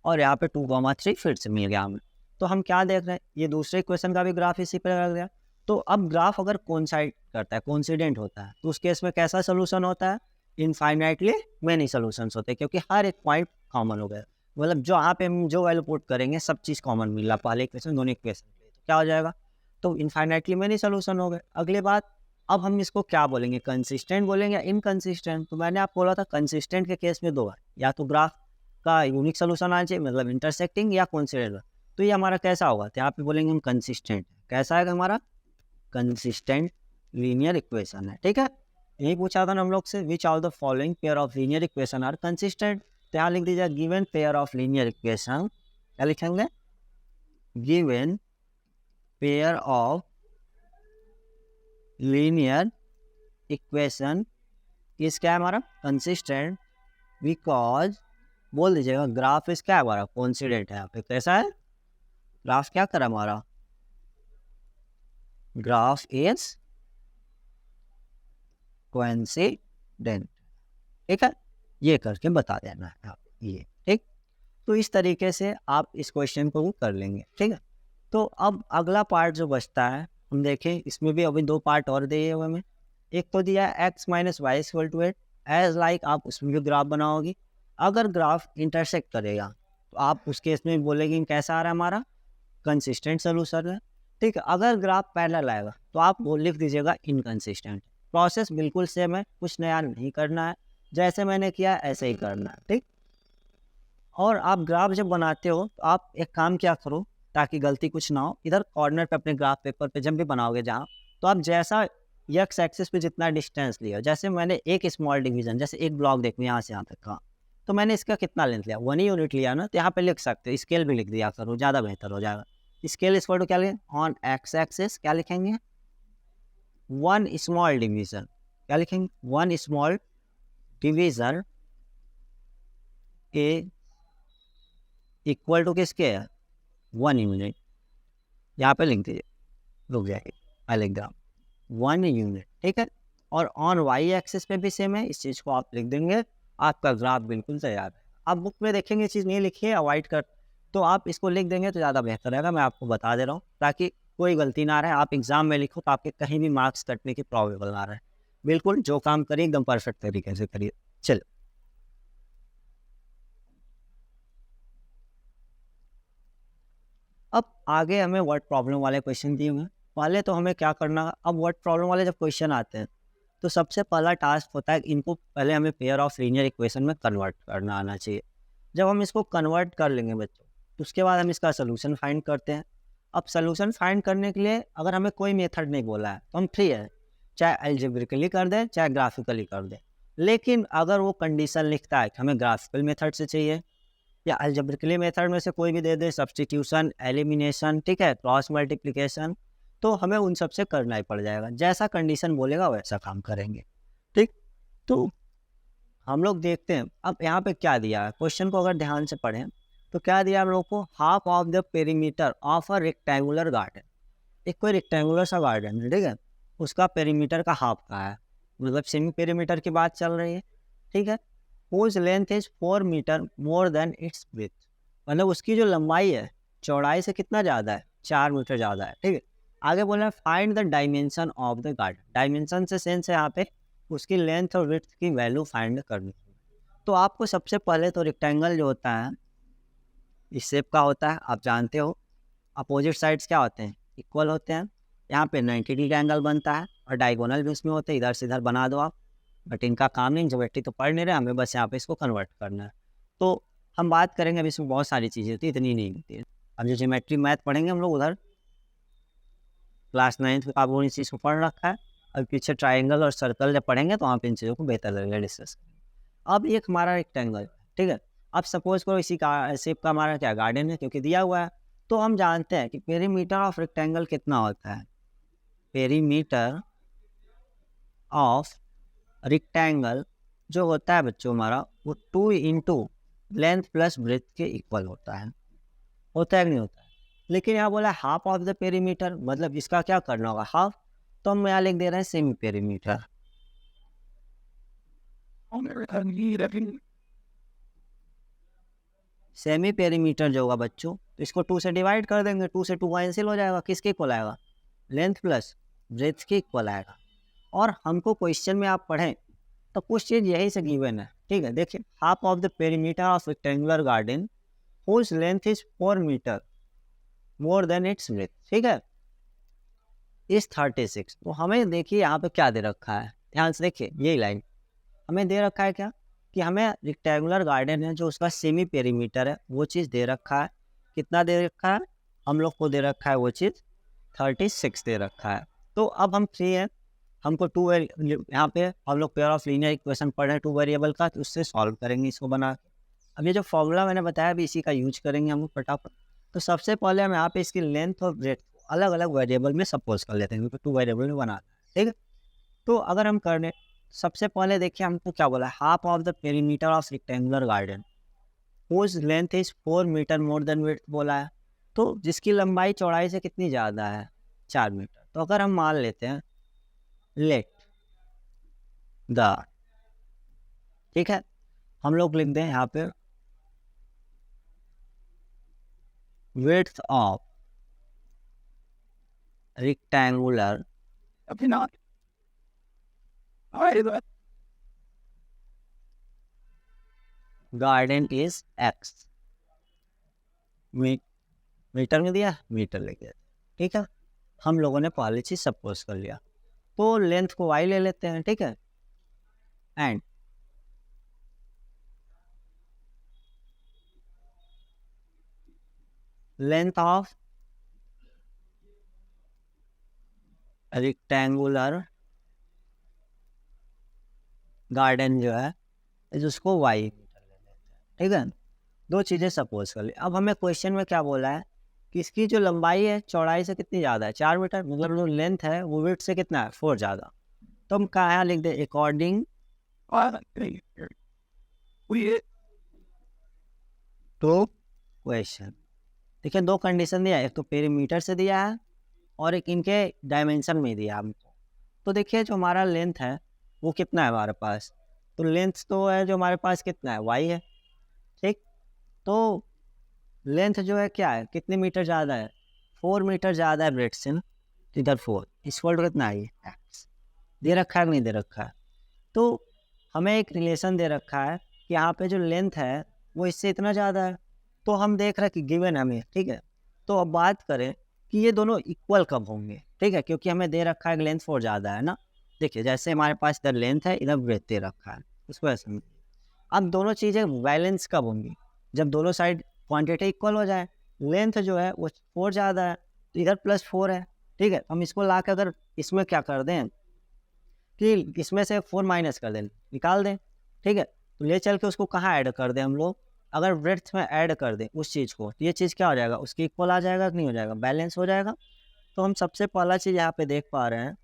और यहाँ पे 2,3 फिर से मिल गया हमें। तो हम क्या देख रहे हैं, ये दूसरे इक्वेशन का भी ग्राफ इसी पे लग गया। तो अब ग्राफ अगर कोइंसाइड करता है, कोइंसिडेंट होता है, तो उस केस में कैसा सोल्यूशन होता है, इनफाइनाइटली मैनी सोल्यूशंस होते हैं, क्योंकि हर एक पॉइंट कॉमन हो गया, मतलब जो यहाँ पे हम जो वैल्यू पुट करेंगे सब चीज़ कॉमन मिला, पहले इक्वेशन दोनों इक्वेशन के लिए, तो क्या हो जाएगा, तो इनफाइनाइटली मैनी सोल्यूशन हो गए। अगली बात, अब हम इसको क्या बोलेंगे, कंसिस्टेंट बोलेंगे या इनकंसिस्टेंट। तो मैंने आपको बोला था कंसिस्टेंट के केस में दो है, या तो ग्राफ का यूनिक सोल्यूशन आना चाहिए, मतलब इंटरसेक्टिंग या कोइंसिडेंट। तो ये हमारा कैसा होगा, तो यहाँ पे बोलेंगे हम कंसिस्टेंट, कैसा है हमारा कंसिस्टेंट लीनियर इक्वेशन है, ठीक है। यही पूछा था ना हम लोग से, which of the following pair of linear equation are consistent. तो यहाँ लिख दीजिए given pair of linear equation, क्या लिखेंगे, given pair of linear equation इस क्या है हमारा कंसिस्टेंट, बिकॉज बोल दीजिएगा ग्राफ इस क्या है हमारा कोइंसिडेंट है, यहाँ पे कैसा है ग्राफ, क्या करा हमारा ग्राफ इज कोइंसिडेंट, ठीक है, ये करके बता देना है आप ये, ठीक। तो इस तरीके से आप इस क्वेश्चन को भी कर लेंगे, ठीक है। तो अब अगला पार्ट जो बचता है हम देखें, इसमें भी अभी दो पार्ट और दिए हुए हमें, एक तो दिया है x minus y equal to 8 as like, आप उसमें भी ग्राफ बनाओगी। अगर ग्राफ इंटरसेक्ट करेगा तो आप उस केस में बोलेंगे कैसा आ रहा है हमारा कंसिस्टेंट सोल्यूशन है, ठीक है। अगर ग्राफ पैरेलल आएगा तो आप वो लिख दीजिएगा इनकंसिस्टेंट। प्रोसेस बिल्कुल सेम है, कुछ नया नहीं करना है, जैसे मैंने किया ऐसे ही करना है, ठीक। और आप ग्राफ जब बनाते हो तो आप एक काम क्या करो ताकि गलती कुछ ना हो, इधर कॉर्नर पे अपने ग्राफ पेपर पे जब भी बनाओगे जहाँ, तो आप जैसा एक्स एक्सिस पे जितना डिस्टेंस लिया, जैसे मैंने एक स्मॉल डिवीजन, जैसे एक ब्लॉक देखो यहाँ से यहाँ तक का, तो मैंने इसका कितना लेंथ लिया 1 यूनिट लिया ना, तो यहाँ पे लिख सकते हो, स्केल भी लिख दिया करो, ज़्यादा बेहतर हो जाएगा। स्केल इस क्या लिखें, ऑन एक्स एक्सिस क्या लिखेंगे 1 स्मॉल डिवीजन, क्या लिखेंगे 1 small division a equal to किसके है 1 यूनिट, यहाँ पे लिख दीजिए, रुक जाएगी मैं लिख रहा हूँ 1 यूनिट, ठीक है। और ऑन वाई एक्सिस पे भी सेम है, इस चीज़ को आप लिख देंगे, आपका ग्राफ बिल्कुल तैयार है। आप बुक में देखेंगे चीज़ नहीं लिखी है अवॉइड कर, तो आप इसको लिख देंगे तो ज़्यादा बेहतर रहेगा, मैं आपको बता दे रहा हूँ ताकि कोई गलती ना रहे, आप एग्जाम में लिखो तो आपके कहीं भी मार्क्स कटने की प्रॉबेबल ना रहे। बिल्कुल जो काम करिए एकदम परफेक्ट तरीके से करिए। चलो अब आगे हमें वर्ड प्रॉब्लम वाले क्वेश्चन दिए हुए हैं। पहले तो हमें क्या करना है, अब वर्ड प्रॉब्लम वाले जब क्वेश्चन आते हैं तो सबसे पहला टास्क होता है इनको पहले हमें पेयर ऑफ लीनियर इक्वेशन में कन्वर्ट करना आना चाहिए। जब हम इसको कन्वर्ट कर लेंगे बच्चों, तो उसके बाद हम इसका सोल्यूशन फाइंड करते हैं। अब सोल्यूशन फाइंड करने के लिए अगर हमें कोई मेथड नहीं बोला है तो हम फ्री है, चाहे अलजेब्रिकली कर दें चाहे ग्राफिकली कर दें। लेकिन अगर वो कंडीशन लिखता है कि हमें ग्राफिकल मेथड से चाहिए या अलजेब्रिकली मेथड में से कोई भी दे दे, सब्सटीट्यूशन, एलिमिनेशन, ठीक है, क्रॉस मल्टीप्लिकेशन, तो हमें उन सब से करना ही पड़ जाएगा, जैसा कंडीशन बोलेगा वैसा काम करेंगे, ठीक। तो हम लोग देखते हैं अब यहाँ पे क्या दिया है, क्वेश्चन को अगर ध्यान से पढ़ें तो क्या दिया हम लोग को, half of the perimeter of a rectangular garden. एक कोई रेक्टेंगुलर सा गार्डन है, ठीक है, उसका पेरीमीटर का हाफ का है, मतलब सेमी पेरीमीटर की बात चल रही है, ठीक है। whose length is 4 metre more than its breadth, मतलब उसकी जो लंबाई है चौड़ाई से कितना ज़्यादा है 4 मीटर ज़्यादा है, ठीक है। आगे बोला find the dimension of the garden, dimension से सेंस है यहाँ पे उसकी लेंथ और विड्थ की वैल्यू फाइंड करनी। तो आपको सबसे पहले तो रेक्टेंगल जो होता है इस शेप का होता है, आप जानते हो, अपोजिट साइड्स क्या होते हैं इक्वल होते हैं, यहाँ पे 90 डिग्री एंगल बनता है और डायगोनल भी उसमें होते हैं, इधर से इधर बना दो आप, बट इनका काम नहीं, ज्योमेट्री तो पढ़ नहीं रहे, हमें बस यहाँ पे इसको कन्वर्ट करना है। तो हम बात करेंगे, अभी इसमें बहुत सारी चीज़ें होती है, इतनी नहीं होती है। अब जो ज्योमेट्री मैथ पढ़ेंगे हम लोग उधर क्लास 9th में आप वो इस चीज़ को पढ़ रखा है। अब पीछे ट्राइंगल और सर्कल जब पढ़ेंगे तो वहाँ पे इन चीज़ों को बेहतर लगेगा डिस्कस करेंगे। अब एक हमारा रेक्टेंगल, ठीक है। अब सपोज करो इसी का शेप का हमारा क्या गार्डन है, क्योंकि दिया हुआ है। तो हम जानते हैं कि पेरीमीटर ऑफ रेक्टेंगल कितना होता है। पेरीमीटर ऑफ रेक्टेंगल जो होता है बच्चों हमारा, वो 2 इंटू लेंथ प्लस ब्रेथ के इक्वल होता है कि नहीं होता है। लेकिन यहाँ बोला हाफ ऑफ द पेरीमीटर, मतलब इसका क्या करना होगा, हाफ। तो हम यहाँ लिख दे रहे हैं सेमी पेरीमीटर। सेमी पेरीमीटर जो होगा बच्चों, तो इसको 2 से डिवाइड कर देंगे, 2 से 2 कैंसिल हो जाएगा, किसके इक्वल आएगा, लेंथ प्लस ब्रेथ के इक्वल आएगा। और हमको क्वेश्चन में आप पढ़ें तो कुछ चीज़ यही से गिवन है, ठीक है। देखिए, half of the perimeter of rectangular garden whose length is 4 metre more than its breadth, ठीक है, इज 36। तो हमें देखिए यहाँ पे क्या दे रखा है, ध्यान से देखिए, यही लाइन हमें दे रखा है क्या, कि हमें रेक्टेंगुलर गार्डन है जो उसका सेमी पेरीमीटर है वो चीज़ दे रखा है। कितना दे रखा है, हम लोग को दे रखा है वो चीज़ 36 दे रखा है। तो अब हम फ्री हैं, हमको यहाँ पे हम लोग पेयर ऑफ लीनियर इक्वेशन पढ़ रहे हैं 2 वेरिएबल का, तो उससे सॉल्व करेंगे इसको बना के। अब ये जो फॉर्मूला मैंने बताया अभी इसी का यूज करेंगे हम लोग फटाफट। तो सबसे पहले हम यहाँ पे इसकी लेंथ और ब्रेथ अलग अलग वेरिएबल में सपोज कर लेते हैं, क्योंकि 2 वेरिएबल में बनाना है, ठीक है। तो अगर हम कर लें, सबसे पहले देखिए हमको क्या बोला है, half of the perimeter of rectangular garden whose length is 4 metre more than width बोला है। तो जिसकी लंबाई चौड़ाई से कितनी ज़्यादा है, 4 मीटर। तो अगर हम मान लेते हैं लेट द, ठीक है, हम लोग लिख दें यहाँ पे width of rectangular garden is x. Metre में दिया, मीटर लिख दिया, ठीक है। हम लोगों ने पहली चीज सपोज कर लिया, तो लेंथ को वाई ले लेते हैं, ठीक है। And length of rectangular garden जो है उसको वाई मीटर ले लेते हैं, ठीक है। 2 चीज़ें सपोज कर ली। अब हमें क्वेश्चन में क्या बोला है कि इसकी जो लंबाई है चौड़ाई से कितनी ज़्यादा है, 4 मीटर, मतलब जो लेंथ है वो विड्थ से कितना है, 4 ज़्यादा। तो हम कहाँ लिख दें अकॉर्डिंग टू क्वेश्चन। देखिए 2 कंडीशन दिया है, एक तो पेरीमीटर से दिया है और एक इनके डायमेंशन में दिया हमको। तो देखिए जो हमारा लेंथ है वो कितना है हमारे पास, तो लेंथ तो है जो हमारे पास कितना है, वाई है, ठीक। तो लेंथ जो है क्या है, कितने मीटर ज़्यादा है, 4 मीटर ज़्यादा है ब्रेथ से ना, तो इधर 4 इक्वल टू कितना है, एक्स दे रखा है कि नहीं दे रखा है। तो हमें एक रिलेशन दे रखा है कि यहाँ पे जो लेंथ है वो इससे इतना ज़्यादा है। तो हम देख रहे हैं कि गिवन है हमें, ठीक है। तो अब बात करें कि ये दोनों इक्वल कब होंगे, ठीक है, क्योंकि हमें दे रखा है कि लेंथ 4 ज़्यादा है ना। देखिए जैसे हमारे पास इधर लेंथ है, इधर ब्रेथ दे रखा है, उसको ऐसे में। अब दोनों चीज़ें बैलेंस कब होंगी, जब दोनों साइड क्वांटिटी इक्वल हो जाए। लेंथ जो है वो 4 ज़्यादा है, तो इधर +4 है, ठीक है। हम इसको ला के अगर इसमें क्या कर दें कि इसमें से 4 माइनस कर दें, निकाल दें, ठीक है। तो ले चल के उसको कहाँ ऐड कर दें हम लोग, अगर ब्रेथ में ऐड कर दें उस चीज़ को, तो ये चीज़ क्या हो जाएगा, उसके इक्वल आ जाएगा कि नहीं हो जाएगा, बैलेंस हो जाएगा। तो हम सबसे पहला चीज़ यहाँ पे देख पा रहे हैं,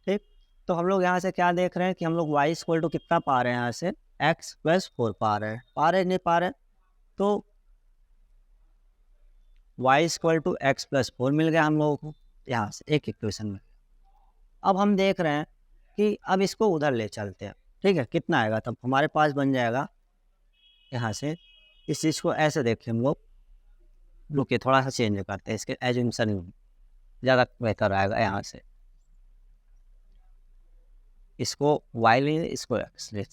ठीक। तो हम लोग यहाँ से क्या देख रहे हैं कि हम लोग y इक्वल टू कितना पा रहे हैं, यहाँ से x + 4 पा रहे हैं, नहीं पा रहे। तो y इक्वल टू x + 4 मिल गया हम लोगों को यहाँ से एक इक्वेशन में। अब हम देख रहे हैं कि अब इसको उधर ले चलते हैं, ठीक है। कितना आएगा, तब हमारे पास बन जाएगा यहाँ से, इस चीज़ को ऐसे देखें हम लोग, रुकिए थोड़ा सा चेंज करते हैं, इसके एजम्पशन ज़्यादा बेहतर आएगा। यहाँ से इसको y ले, इसको x ले,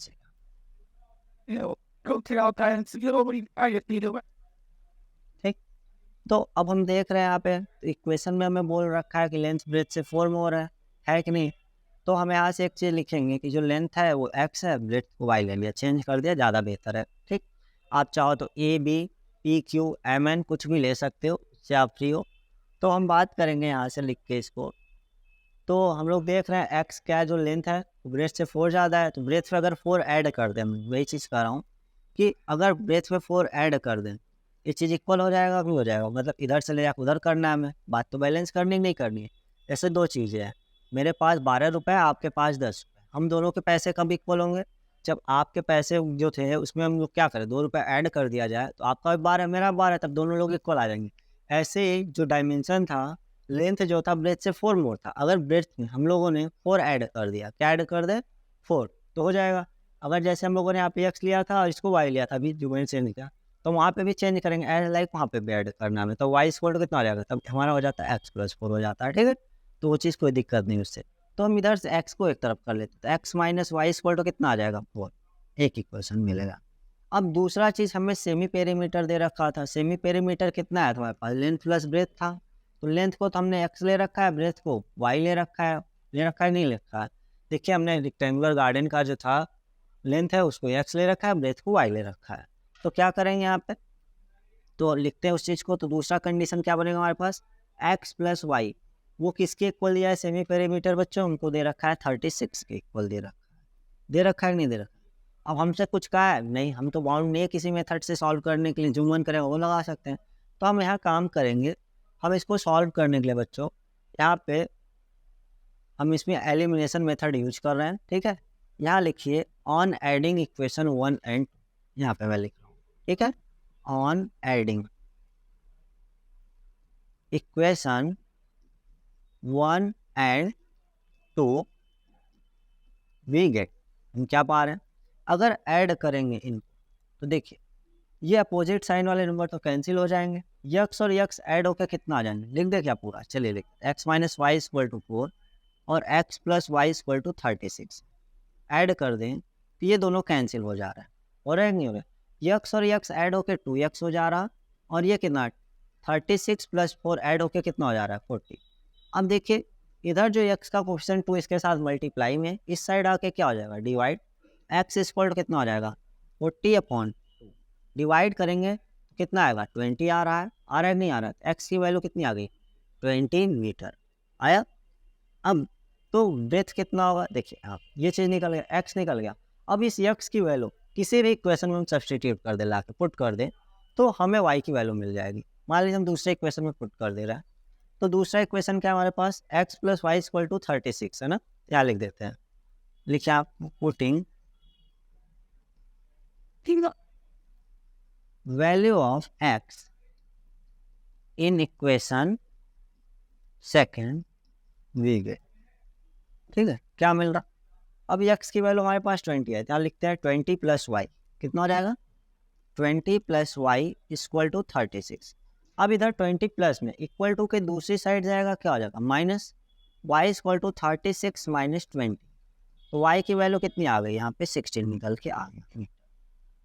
ठीक। तो अब हम देख रहे हैं यहाँ पे इक्वेशन में हमें बोल रखा है कि लेंथ ब्रेथ से 4 में हो रहा है कि नहीं। तो हम यहाँ से एक चीज़ लिखेंगे कि जो लेंथ है वो x है, ब्रेथ को y ले लिया, चेंज कर दिया, ज़्यादा बेहतर है। ठीक, आप चाहो तो A B P Q M N कुछ भी ले सकते हो, इससे आप फ्री हो। तो हम बात करेंगे यहाँ से लिख के इसको। तो हम लोग देख रहे हैं x क्या जो लेंथ है ब्रेथ से 4 ज़्यादा है, तो ब्रेथ पे अगर 4 ऐड कर दें, वही चीज़ कर रहा हूँ कि अगर ब्रेथ पे 4 ऐड कर दें, ये चीज़ इक्वल हो जाएगा कि हो जाएगा, मतलब इधर से ले जाकर उधर करना है हमें, बात तो बैलेंस करनी कि नहीं करनी है। ऐसे दो चीज़ें हैं, मेरे पास 12 रुपये, आपके पास 10 रुपये, हम दोनों के पैसे कब इक्वल होंगे? जब आपके पैसे जो थे उसमें हम लोग क्या करें, 2 रुपये ऐड कर दिया जाए, तो आपका भी 12 मेरा 12, तब दोनों लोग इक्वल आ जाएंगे। ऐसे ही जो डायमेंशन था, लेंथ जो था ब्रेथ से 4 मोर था, अगर ब्रेथ में हम लोगों ने 4 ऐड कर दिया, क्या ऐड कर दे 4, तो हो जाएगा। अगर जैसे हम लोगों ने यहाँ पे एक्स लिया था और इसको वाई लिया था, अभी जो मैंने चेंज किया, तो वहाँ पे भी चेंज करेंगे, एज लाइक वहाँ पे भी ऐड करना है, तो वाई स्क्वायर कितना हो जाएगा, तब हमारा हो जाता है एक्स प्लस 4 हो जाता है। ठीक है, तो वो चीज़ कोई दिक्कत नहीं उससे। तो हम इधर से एक्स को एक तरफ कर लेते हैं, तो एक्स माइनस वाई स्क्वायर कितना आ जाएगा 4, एक इक्वेशन मिलेगा। अब दूसरा चीज़ हमें सेमी पेरीमीटर दे रखा था, सेमी पेरीमीटर कितना है तुम्हारे पास, लेंथ प्लस ब्रेथ था, तो लेंथ को तो हमने एक्स ले रखा है, ब्रेथ को वाई ले रखा है, नहीं लिखा है। देखिए हमने रेक्टेंगुलर गार्डन का जो था लेंथ है उसको एक्स ले रखा है, ब्रेथ को वाई ले रखा है। तो क्या करेंगे यहाँ पे, तो लिखते हैं उस चीज़ को। तो दूसरा कंडीशन क्या बनेगा हमारे पास, एक्स प्लस वाई, वो किसके इक्वल दिया है सेमी पेरीमीटर बच्चों, उनको दे रखा है 36 के इक्वल दे रखा है, कि नहीं दे रखा। अब हमसे कुछ कहा है नहीं, हम तो बाउंड नहीं है किसी मेथड से सॉल्व करने के लिए, जो मन करेगा वो लगा सकते हैं। तो हम यहाँ काम करेंगे, हम इसको सॉल्व करने के लिए बच्चों यहाँ पे हम इसमें एलिमिनेशन मेथड यूज कर रहे हैं। ठीक है, यहाँ लिखिए ऑन एडिंग इक्वेशन 1 एंड, यहाँ पे मैं लिख रहा हूँ, ठीक है, on adding equation 1 and 2 we get, हम क्या पा रहे हैं, अगर ऐड करेंगे इनको तो देखिए ये अपोजिट साइन वाले नंबर तो कैंसिल हो जाएंगे, यक्स और यक्स ऐड होकर कितना आ जाएंगे, लिख दे क्या पूरा, चलिए लिख, x minus y equal to 4 और x plus y equal to 36 add कर दें तो ये दोनों कैंसिल हो जा रहा है, हो रहा है नहीं हो रहा है, यक्स और यक्स ऐड होकर 2x हो जा रहा, और ये कितना 36 प्लस 4 ऐड होकर कितना हो जा रहा है 40। अब देखिए इधर जो x का कोफिशिएंट 2 इसके साथ मल्टीप्लाई में, इस साइड आके क्या हो जाएगा डिवाइड, x इक्वल टू कितना हो जाएगा 40/2, डिवाइड करेंगे तो कितना आएगा 20 आ रहा है नहीं आ रहा है, x की वैल्यू कितनी आ गई 20 मीटर आया। अब तो ब्रेथ कितना होगा, देखिए आप ये चीज़ निकल गया, x निकल गया। अब इस x की वैल्यू किसी भी इक्वेशन में हम सब्सटीट्यूट कर दे, ला के पुट कर दे, तो हमें y की वैल्यू मिल जाएगी। मान लीजिए हम दूसरे इक्वेशन में पुट कर दे रहे हैं, तो दूसरा इक्वेशन क्या है हमारे पास, x plus y equal to 36 है ना, क्या लिख देते हैं, लिखिए आप putting value of x in equation second we get. ठीक है, क्या मिल रहा, अब x की वैल्यू हमारे पास 20 है, क्या लिखते हैं 20 प्लस वाई कितना हो जाएगा 20 प्लस वाई इक्वल टू 36। अब इधर 20 प्लस में इक्वल टू के दूसरी साइड जाएगा, क्या हो जाएगा minus, y equal to 36 minus 20, तो वाई की वैल्यू कितनी आ गई यहाँ पे 16 निकल के आ गई।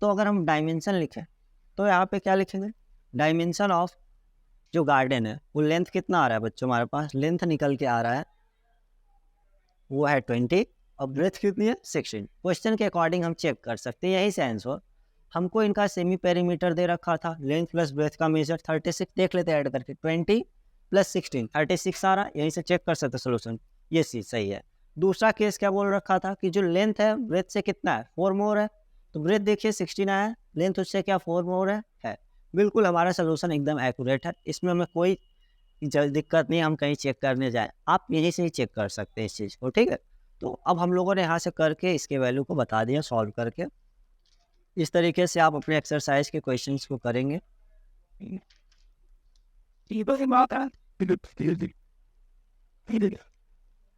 तो अगर हम डायमेंशन लिखें तो यहाँ पे क्या लिखेंगे, डायमेंशन ऑफ जो गार्डन है वो लेंथ कितना आ रहा है बच्चों, हमारे पास लेंथ निकल के आ रहा है वो है 20 और ब्रेथ कितनी है 16। क्वेश्चन के अकॉर्डिंग हम चेक कर सकते हैं, यही से आंसर, हमको इनका सेमी पेरीमीटर दे रखा था, लेंथ प्लस ब्रेथ का मेजर 36, देख लेते हैं ऐड करके 20 प्लस 16 36 आ रहा, यहीं से चेक कर सकते सोल्यूशन, ये चीज़ सही है। दूसरा केस क्या बोल रखा था कि जो लेंथ है ब्रेथ से कितना है 4 मोर है, तो ब्रेथ देखिए 16 आया, लेंथ उससे क्या 4 मोर है। बिल्कुल हमारा सोल्यूशन एकदम एक्यूरेट है, इसमें हमें कोई दिक्कत नहीं, हम कहीं चेक करने जाए, आप यहीं से ही चेक कर सकते हैं इस चीज़ को। ठीक है, तो अब हम लोगों ने यहाँ से करके इसके वैल्यू को बता दिया सॉल्व करके, इस तरीके से आप अपने एक्सरसाइज के क्वेश्चंस को करेंगे।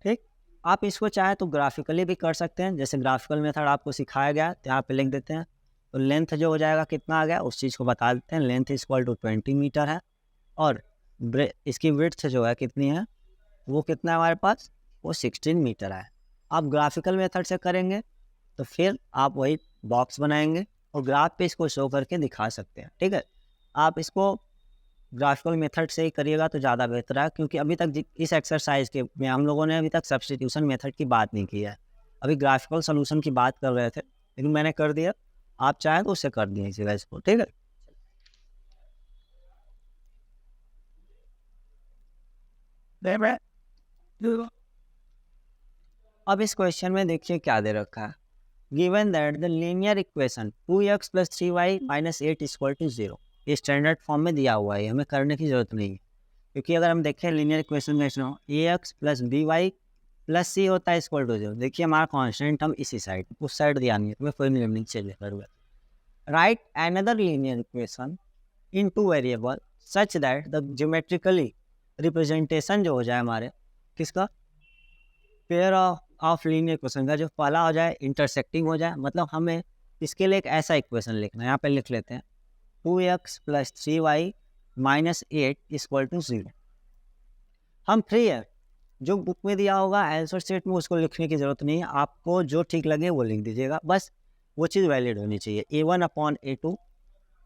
ठीक, आप इसको चाहे तो ग्राफिकली भी कर सकते हैं, जैसे ग्राफिकल मेथड आपको सिखाया गया तो यहाँ पे लिख देते हैं, तो लेंथ जो हो जाएगा कितना आ गया उस चीज़ को बता देते हैं, लेंथ इक्वल टू 20 मीटर है, और इसकी विड्थ जो है कितनी है वो कितना है हमारे पास, वो 16 मीटर है। आप ग्राफिकल मेथड से करेंगे तो फिर आप वही बॉक्स बनाएंगे और ग्राफ पे इसको शो करके दिखा सकते हैं। ठीक है, आप इसको ग्राफिकल मेथड से ही करिएगा तो ज़्यादा बेहतर है, क्योंकि अभी तक इस एक्सरसाइज के में हम लोगों ने अभी तक सब्स्टिट्यूशन मेथड की बात नहीं की है, अभी ग्राफिकल सोल्यूशन की बात कर रहे थे, लेकिन मैंने कर दिया, आप चाहें तो उससे कर दीजिएगा इसको, ठीक है। Never. Do. अब इस क्वेश्चन में देखिए क्या दे रखा है, given that the linear equation 2x + 3y - 8 = 0, ये स्टैंडर्ड फॉर्म में दिया हुआ है, हमें करने की जरूरत नहीं है, क्योंकि अगर हम देखें लीनियर इक्वेशन में ax + by + c होता है इक्वल टू 0, देखिए हमारा कॉन्स्टेंट हम इसी साइड, उस साइड दिया नहीं है, तुम्हें कोई नियम नहीं चाहिए करूँगा। Right another linear equation in two variable such that the geometrically representation जो हो जाए हमारे किसका, पेयर ऑफ लीनियर इक्वेशन का, जो पहला हो जाए इंटरसेक्टिंग हो जाए, मतलब हमें इसके लिए एक ऐसा इक्वेशन लिखना है, यहाँ पे लिख लेते हैं 2x + 3y - 8 = 0। हम फ्री है, जो बुक में दिया होगा आंसर सेट में उसको लिखने की ज़रूरत नहीं है, आपको जो ठीक लगे वो लिख दीजिएगा, बस वो चीज़ वैलिड होनी चाहिए। a1/a2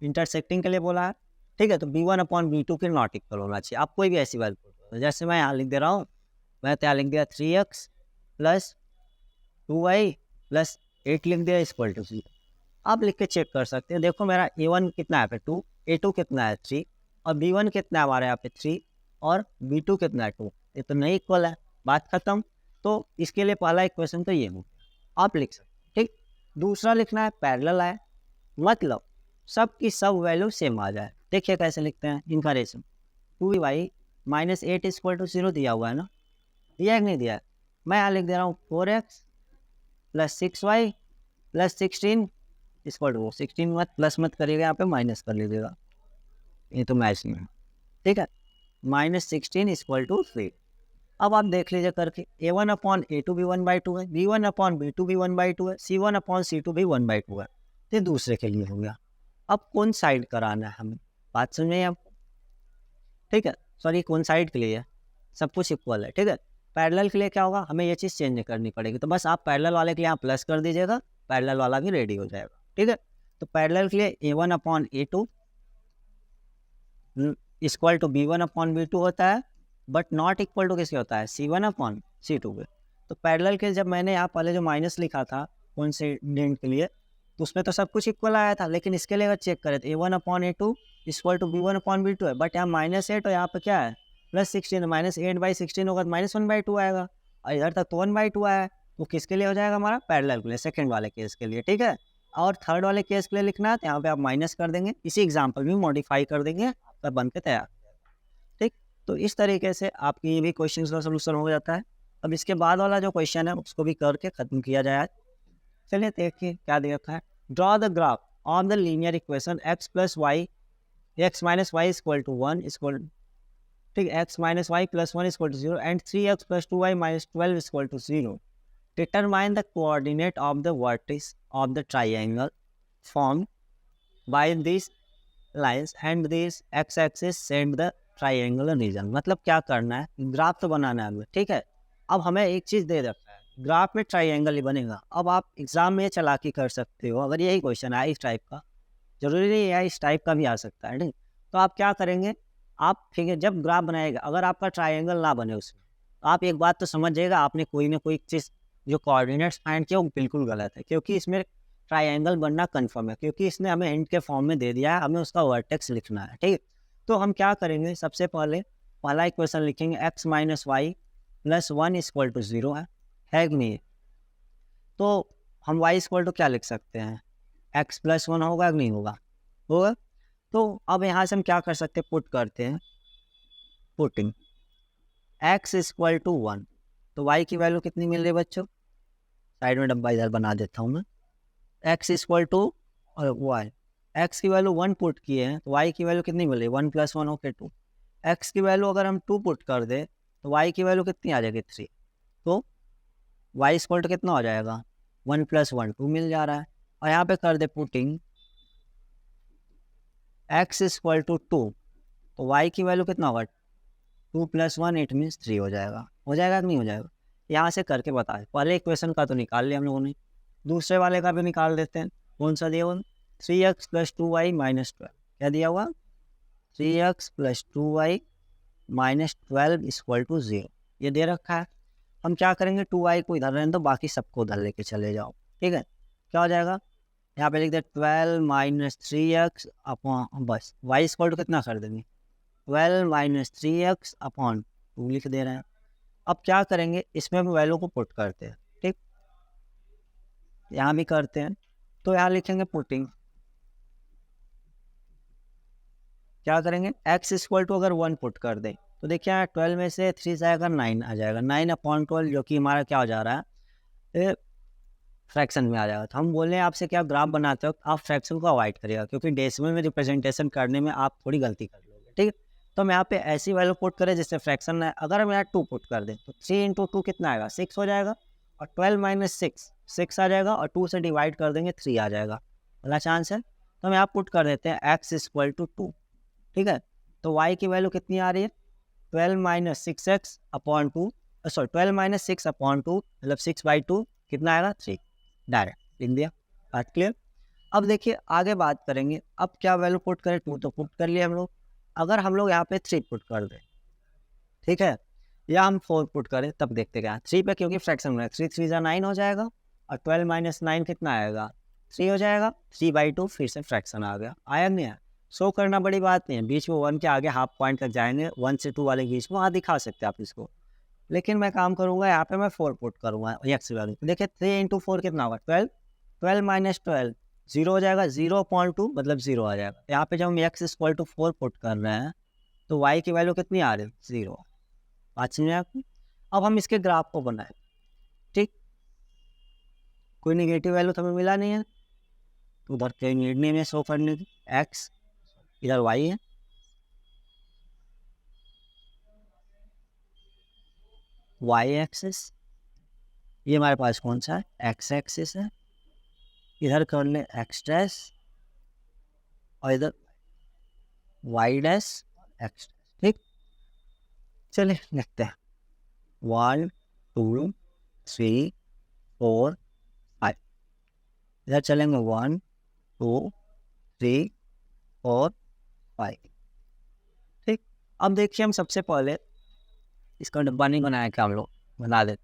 इंटरसेक्टिंग के लिए बोला है, ठीक है, तो b1/b2 के नॉट इक्वल होना चाहिए, आप कोई भी ऐसी बात बोलो, जैसे मैं यहाँ लिख दे रहा हूँ, मैं तो यहाँ लिख दिया 3x + 2y + 8 लिख दिया = 0। आप लिख के चेक कर सकते हैं, देखो मेरा a1 कितना है पे 2, a2 कितना है 3, और b1 कितना है हमारे यहाँ पे 3, और b2 कितना है 2, ये तो नहीं इक्वल है, बात खत्म। तो इसके लिए पहला इक्वेशन तो ये हो, आप लिख सकते, ठीक। दूसरा लिखना है पैरेलल है, मतलब सब की सब वैल्यू सेम आ जाए। देखिए कैसे लिखते हैं इनका रेशो, 2y - 8 = 0 दिया हुआ है ना, दिया है कि नहीं दिया है, मैं यहाँ लिख दे रहा हूँ 4x + 6y + 16 = 16 मत प्लस मत करिएगा, यहाँ पे माइनस कर लीजिएगा, ये तो मैच में, ठीक है, -16 = 3। अब आप देख लीजिए करके, a1/a2 भी 1/2 है, b1/b2 भी 1/2 है, c1/c2 भी 1/2 है, ये दूसरे के लिए हो गया। अब कौन साइड कराना है हमें, बात समझ में आई आपको, ठीक है, सॉरी कौन साइड के लिए है, सब कुछ इक्वल है, ठीक है। पैरेलल के लिए क्या होगा, हमें ये चीज़ चेंज नहीं करनी पड़ेगी, तो बस आप पैरेलल वाले के लिए यहाँ प्लस कर दीजिएगा, पैरेलल वाला भी रेडी हो जाएगा, ठीक है। तो पैरेलल के लिए a1/a2 इक्वल टू b1/b2 होता है, बट नॉट इक्वल टू किसके होता है, c1/c2 के। तो पैरेलल के जब मैंने यहाँ पहले जो माइनस लिखा था कोइंसिडेंट के लिए, तो उसमें तो सब कुछ इक्वल आया था, लेकिन इसके लिए अगर चेक करें तो a1/a2 इक्वल टू b1/b2 है, बट यहाँ -8 और यहाँ पे क्या है +16, -8/16 होगा तो -1/2 आएगा, और इधर तक तो 1/2 आया है, तो किसके लिए हो जाएगा हमारा, पैरेलल के लिए, सेकंड वाले केस के लिए, ठीक है। और थर्ड वाले केस के लिए लिखना है तो यहाँ पे आप माइनस कर देंगे, इसी एग्जाम्पल में मॉडिफाई कर देंगे, आपका बन के तैयार, ठीक। तो इस तरीके से आपकी ये भी क्वेश्चन का सोल्यूशन हो जाता है। अब इसके बाद वाला जो क्वेश्चन है उसको भी करके ख़त्म किया जाए। चलिए देखिए क्या दे रखा है, draw the graph on the linear equation x + y x - y = 1 equal, ठीक, x - y + 1 = 0 and 3x + 2y - 12 = 0। Determine the coordinate of the vertex of the triangle formed by these lines and these x-axis send the triangular region। मतलब क्या करना है, graph तो बनाना है हमें, ठीक है। अब हमें एक चीज़ दे रखा है, ग्राफ में ट्राइंगल ही बनेगा। अब आप एग्जाम में चालाकी कर सकते हो, अगर यही क्वेश्चन आया इस टाइप का, जरूरी नहीं है इस टाइप का भी आ सकता है, ठीक। तो आप क्या करेंगे, आप ठीक है जब ग्राफ बनाएगा, अगर आपका ट्राइंगल ना बने उसमें, तो आप एक बात तो समझ जाएगा आपने कोई ना कोई चीज़ जो कोऑर्डिनेट्स फाइंड किया वो बिल्कुल गलत है, क्योंकि इसमें ट्राइंगल बनना कंफर्म है, क्योंकि इसने हमें हिंट के फॉर्म में दे दिया है, हमें उसका वर्टेक्स लिखना है, ठीक है। तो हम क्या करेंगे, सबसे पहले पहला इक्वेशन लिखेंगे x - y + 1 = 0 है कि नहीं, तो हम y = क्या लिख सकते हैं, x + 1 होगा कि नहीं होगा, होगा। तो अब यहाँ से हम क्या कर सकते हैं, पुट करते हैं, पुटिंग x = 1, तो y की वैल्यू कितनी मिल रही है बच्चों, साइड में डब्बा इधर बना देता हूँ मैं, x = और y, x की वैल्यू 1 पुट किए हैं तो y की वैल्यू कितनी मिल रही है, 1 + 1 होकर 2, x की वैल्यू अगर हम 2 पुट कर दे तो y की वैल्यू कितनी आ जाएगी 3, तो y = कितना हो जाएगा, 1 + 1 2 मिल जा रहा है। और यहाँ पे कर दे पुटिंग x = 2, तो y की वैल्यू कितना होगा, 2 + 1 इट मीन्स 3 हो जाएगा कि नहीं हो जाएगा, यहाँ से करके बताए। पहले इक्वेशन का तो निकाल लिया हम लोगों ने, दूसरे वाले का भी निकाल देते हैं, कौन सा दिया हुआ, 3x + 2y - 12, क्या दिया हुआ 3x plus 2y minus 12 equal to 0, ये दे रखा है। हम क्या करेंगे, 2y को इधर रहने दो, बाकी सबको उधर लेके चले जाओ। ठीक है, क्या हो जाएगा, यहाँ पे लिख दे 12 माइनस 3x अपॉन, बस y इक्वल टू कितना कर देंगे, 12 माइनस 3x अपॉन 2 लिख दे रहे हैं। अब क्या करेंगे, इसमें भी वैल्यू को पुट करते हैं। ठीक, यहाँ भी करते हैं, तो यहाँ लिखेंगे पुटिंग, क्या करेंगे, x इक्वल टू अगर 1 पुट कर दें तो देखिए यहाँ 12 में से 3 जाएगा 9 आ जाएगा, 9 अपॉन 12 जो कि हमारा क्या हो जा रहा है, फ्रैक्शन में आ जाएगा। तो हम बोल रहे हैं आपसे क्या ग्राफ बनाते हो आप फ्रैक्शन को अवॉइड करिएगा, क्योंकि डेसिमल में रिप्रेजेंटेशन करने में आप थोड़ी गलती कर लोगे। ठीक है, तो हम यहाँ पे ऐसी वैल्यू पुट करें जिससे फ्रैक्शन है। अगर हम यहाँ 2 पुट कर दें तो 3 इंटू 2 कितना आएगा, 6 हो जाएगा, और 12 माइनस 6 आ जाएगा, और 2 से डिवाइड कर देंगे 3 आ जाएगा, वाला चांस है। तो हम यहाँ पुट कर देते हैं x इक्वल टू 2। ठीक है, तो y की वैल्यू कितनी आ रही है, 12 minus 6x upon 2, sorry 12 minus 6 upon 2 मतलब 6/2 कितना आएगा, 3, डायरेक्ट लिख दिया। बात क्लियर। अब देखिए आगे बात करेंगे, अब क्या वैल्यू पुट करें, 2 तो पुट कर लिए हम लोग, अगर हम लोग यहाँ पे 3 पुट कर दें, ठीक है, या हम 4 पुट करें, तब देखते क्या 3 पे, क्योंकि फ्रैक्शन में 3 3 जा 9 हो जाएगा, और 12 माइनस 9 कितना आएगा, 3 हो जाएगा, 3/2 फिर से फ्रैक्शन आ गया, आया नहीं आया। शो करना बड़ी बात नहीं है, बीच में 1 के आगे हाफ पॉइंट तक जाएंगे, 1 से 2 वाले बीच में वहाँ दिखा सकते हैं आप इसको, लेकिन मैं काम करूँगा यहाँ पे मैं 4 पुट करूँगा एक्स वैल्यू। देखिए 3 इंटू 4 कितना होगा, 12, 12 माइनस 12 0 हो जाएगा, 0/2 मतलब 0 आ जाएगा। यहाँ पे जब हम एक्स इक्वल टू 4 पुट कर रहे हैं तो वाई की वैल्यू कितनी आ रही है, 0। बात समझे आपको। अब हम इसके ग्राफ को बनाए, ठीक, कोई नेगेटिव वैल्यू तो हमें मिला नहीं है, तो उधर कोई नीड नहीं है शो करने की, एक्स इधर वाई है, वाई एक्सिस, ये हमारे पास कौन सा है, एक्स एक्सिस है, इधर कर ले एक्स डैश, और इधर वाई डैश एक्स। ठीक, चलिए देखते हैं, 1 2 3 4 5, इधर चलेंगे 1 2 3 4 5। ठीक, अब देखिए हम सबसे पहले इसका डब्बा नहीं बनाया क्या, हम लोग बना देते,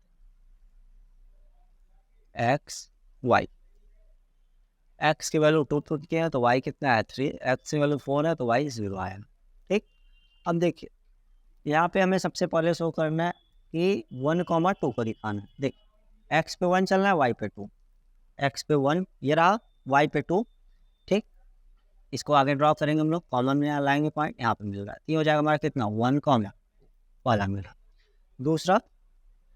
एक्स वाई, एक्स की वैल्यू 2 पुट किया है तो वाई कितना है 3, एक्स की वैल्यू 4 है तो वाई 0 आया। ठीक, अब देखिए यहाँ पे हमें सबसे पहले शो करना है कि 1,2 को दिखाना है। देख एक्स पे 1 चलना है, वाई पे 2, एक्स पे 1 ये रहा, वाई पे 2। ठीक, इसको आगे ड्रॉ करेंगे हम लोग, कॉलम में लाएंगे पॉइंट, यहाँ पे मिल रहा है, ये हो जाएगा हमारा कितना 1, वाला मिला। दूसरा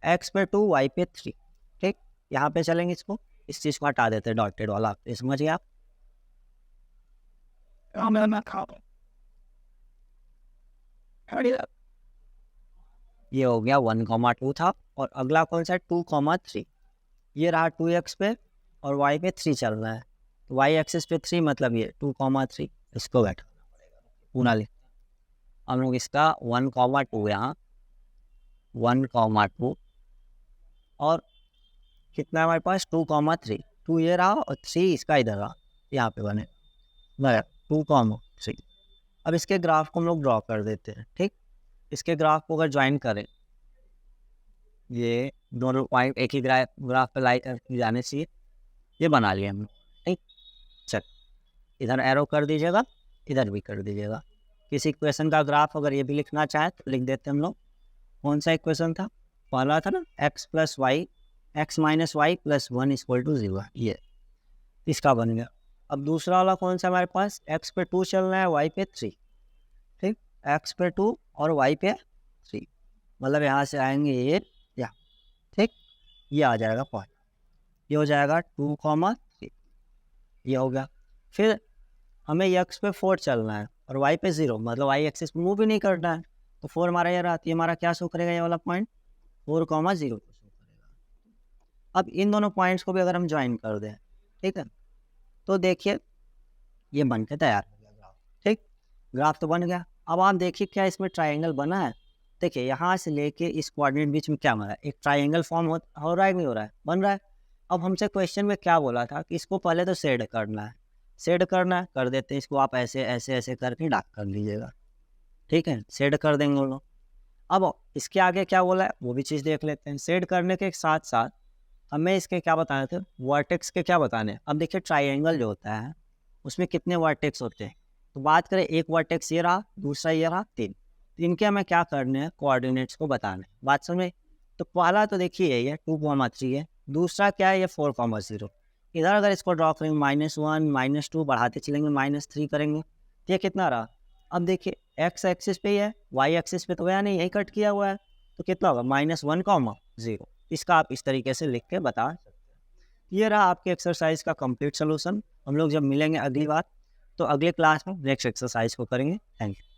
एक्स पे 2 वाई पे 3। ठीक, यहाँ पे चलेंगे, इसको इस चीज़ को हटा देते हैं डॉटेड वाला, ये समझिए आप। I'm in that column. Hurry up. ये हो गया 1,2 था, और अगला कौन सा है 2,3, ये रहा 2x पे और y पे 3 चल रहा है, तो y एक्सिस पे 3 मतलब ये 2,3, इसको बैठाना पड़ेगा पूरा लिख, हम लोग इसका 1,2 यहाँ 1,2, और कितना है हमारे पास 2,3, 2 ये रहा और 3 इसका इधर रहा, यहाँ पे बने 2,3। अब इसके ग्राफ को हम लोग ड्रॉ कर देते हैं। ठीक, इसके ग्राफ को अगर ज्वाइन करें, ये दोनों पॉइंट एक ही ग्राफ पे लाइक जाने चाहिए, ये बना लिया हम लोग। ठीक, चल इधर एरो कर दीजिएगा, इधर भी कर दीजिएगा। किसी इक्वेशन का ग्राफ अगर ये भी लिखना चाहे तो लिख देते हैं हम लोग। कौन सा इक्वेशन था, पहला था ना x plus y, x minus y plus 1 equal to 0, ये इसका बन गया। अब दूसरा वाला कौन सा हमारे पास, x पे 2 चलना है, y पे 3। ठीक, x पे 2 और y पे 3, मतलब यहाँ से आएंगे ये, या ठीक, ये आ जाएगा पॉइंट, ये हो जाएगा 2,3, ये हो गया। फिर हमें x पे 4 चलना है और y पे 0, मतलब y एक्सिस पे मूव भी नहीं करना है, तो 4 हमारा ये रहा, ये हमारा क्या शो करेगा, ये वाला पॉइंट 4,0 को शो करेगा। अब इन दोनों पॉइंट्स को भी अगर हम ज्वाइन कर दें, ठीक है, तो देखिए ये बन के तैयार हो गया ग्राफ। ठीक, ग्राफ तो बन गया। अब आप देखिए क्या इसमें ट्राइंगल बना है, देखिए यहाँ से लेके इस कोऑर्डिनेट बीच में क्या बना है, एक ट्राइंगल फॉर्म हो रहा है, नहीं हो रहा है, बन रहा है। अब हमसे क्वेश्चन में क्या बोला था कि इसको पहले तो शेड करना है, शेड करना है, कर देते हैं इसको, आप ऐसे ऐसे ऐसे करके डार्क कर लीजिएगा। ठीक है, शेड कर देंगे वो लोग। अब इसके आगे क्या बोला है वो भी चीज़ देख लेते हैं। शेड करने के साथ साथ हमें इसके क्या बताने थे, वर्टेक्स के क्या बताने हैं। अब देखिए ट्राइएंगल जो होता है उसमें कितने वर्टेक्स होते हैं, तो बात करें एक वर्टेक्स ये रहा, दूसरा ये रहा, तीन। तो इनके हमें क्या करने हैं, कोऑर्डिनेट्स को बताने हैं। बात समझ में? तो पहला तो देखिए ये 2,3 है, दूसरा क्या है ये 4,0। इधर अगर इसको ड्रॉ करेंगे -1 -2 बढ़ाते चलेंगे -3 करेंगे तो ये कितना रहा। अब देखिए एक्स एक्सिस पे ही है, वाई एक्सिस पे तो गया नहीं, यही कट किया हुआ है, तो कितना होगा -1,0। इसका आप इस तरीके से लिख के बता सकते हैं। ये रहा आपके एक्सरसाइज का कंप्लीट सोल्यूशन। हम लोग जब मिलेंगे अगली बार तो अगले क्लास में नेक्स्ट एक्सरसाइज को करेंगे। Thank you.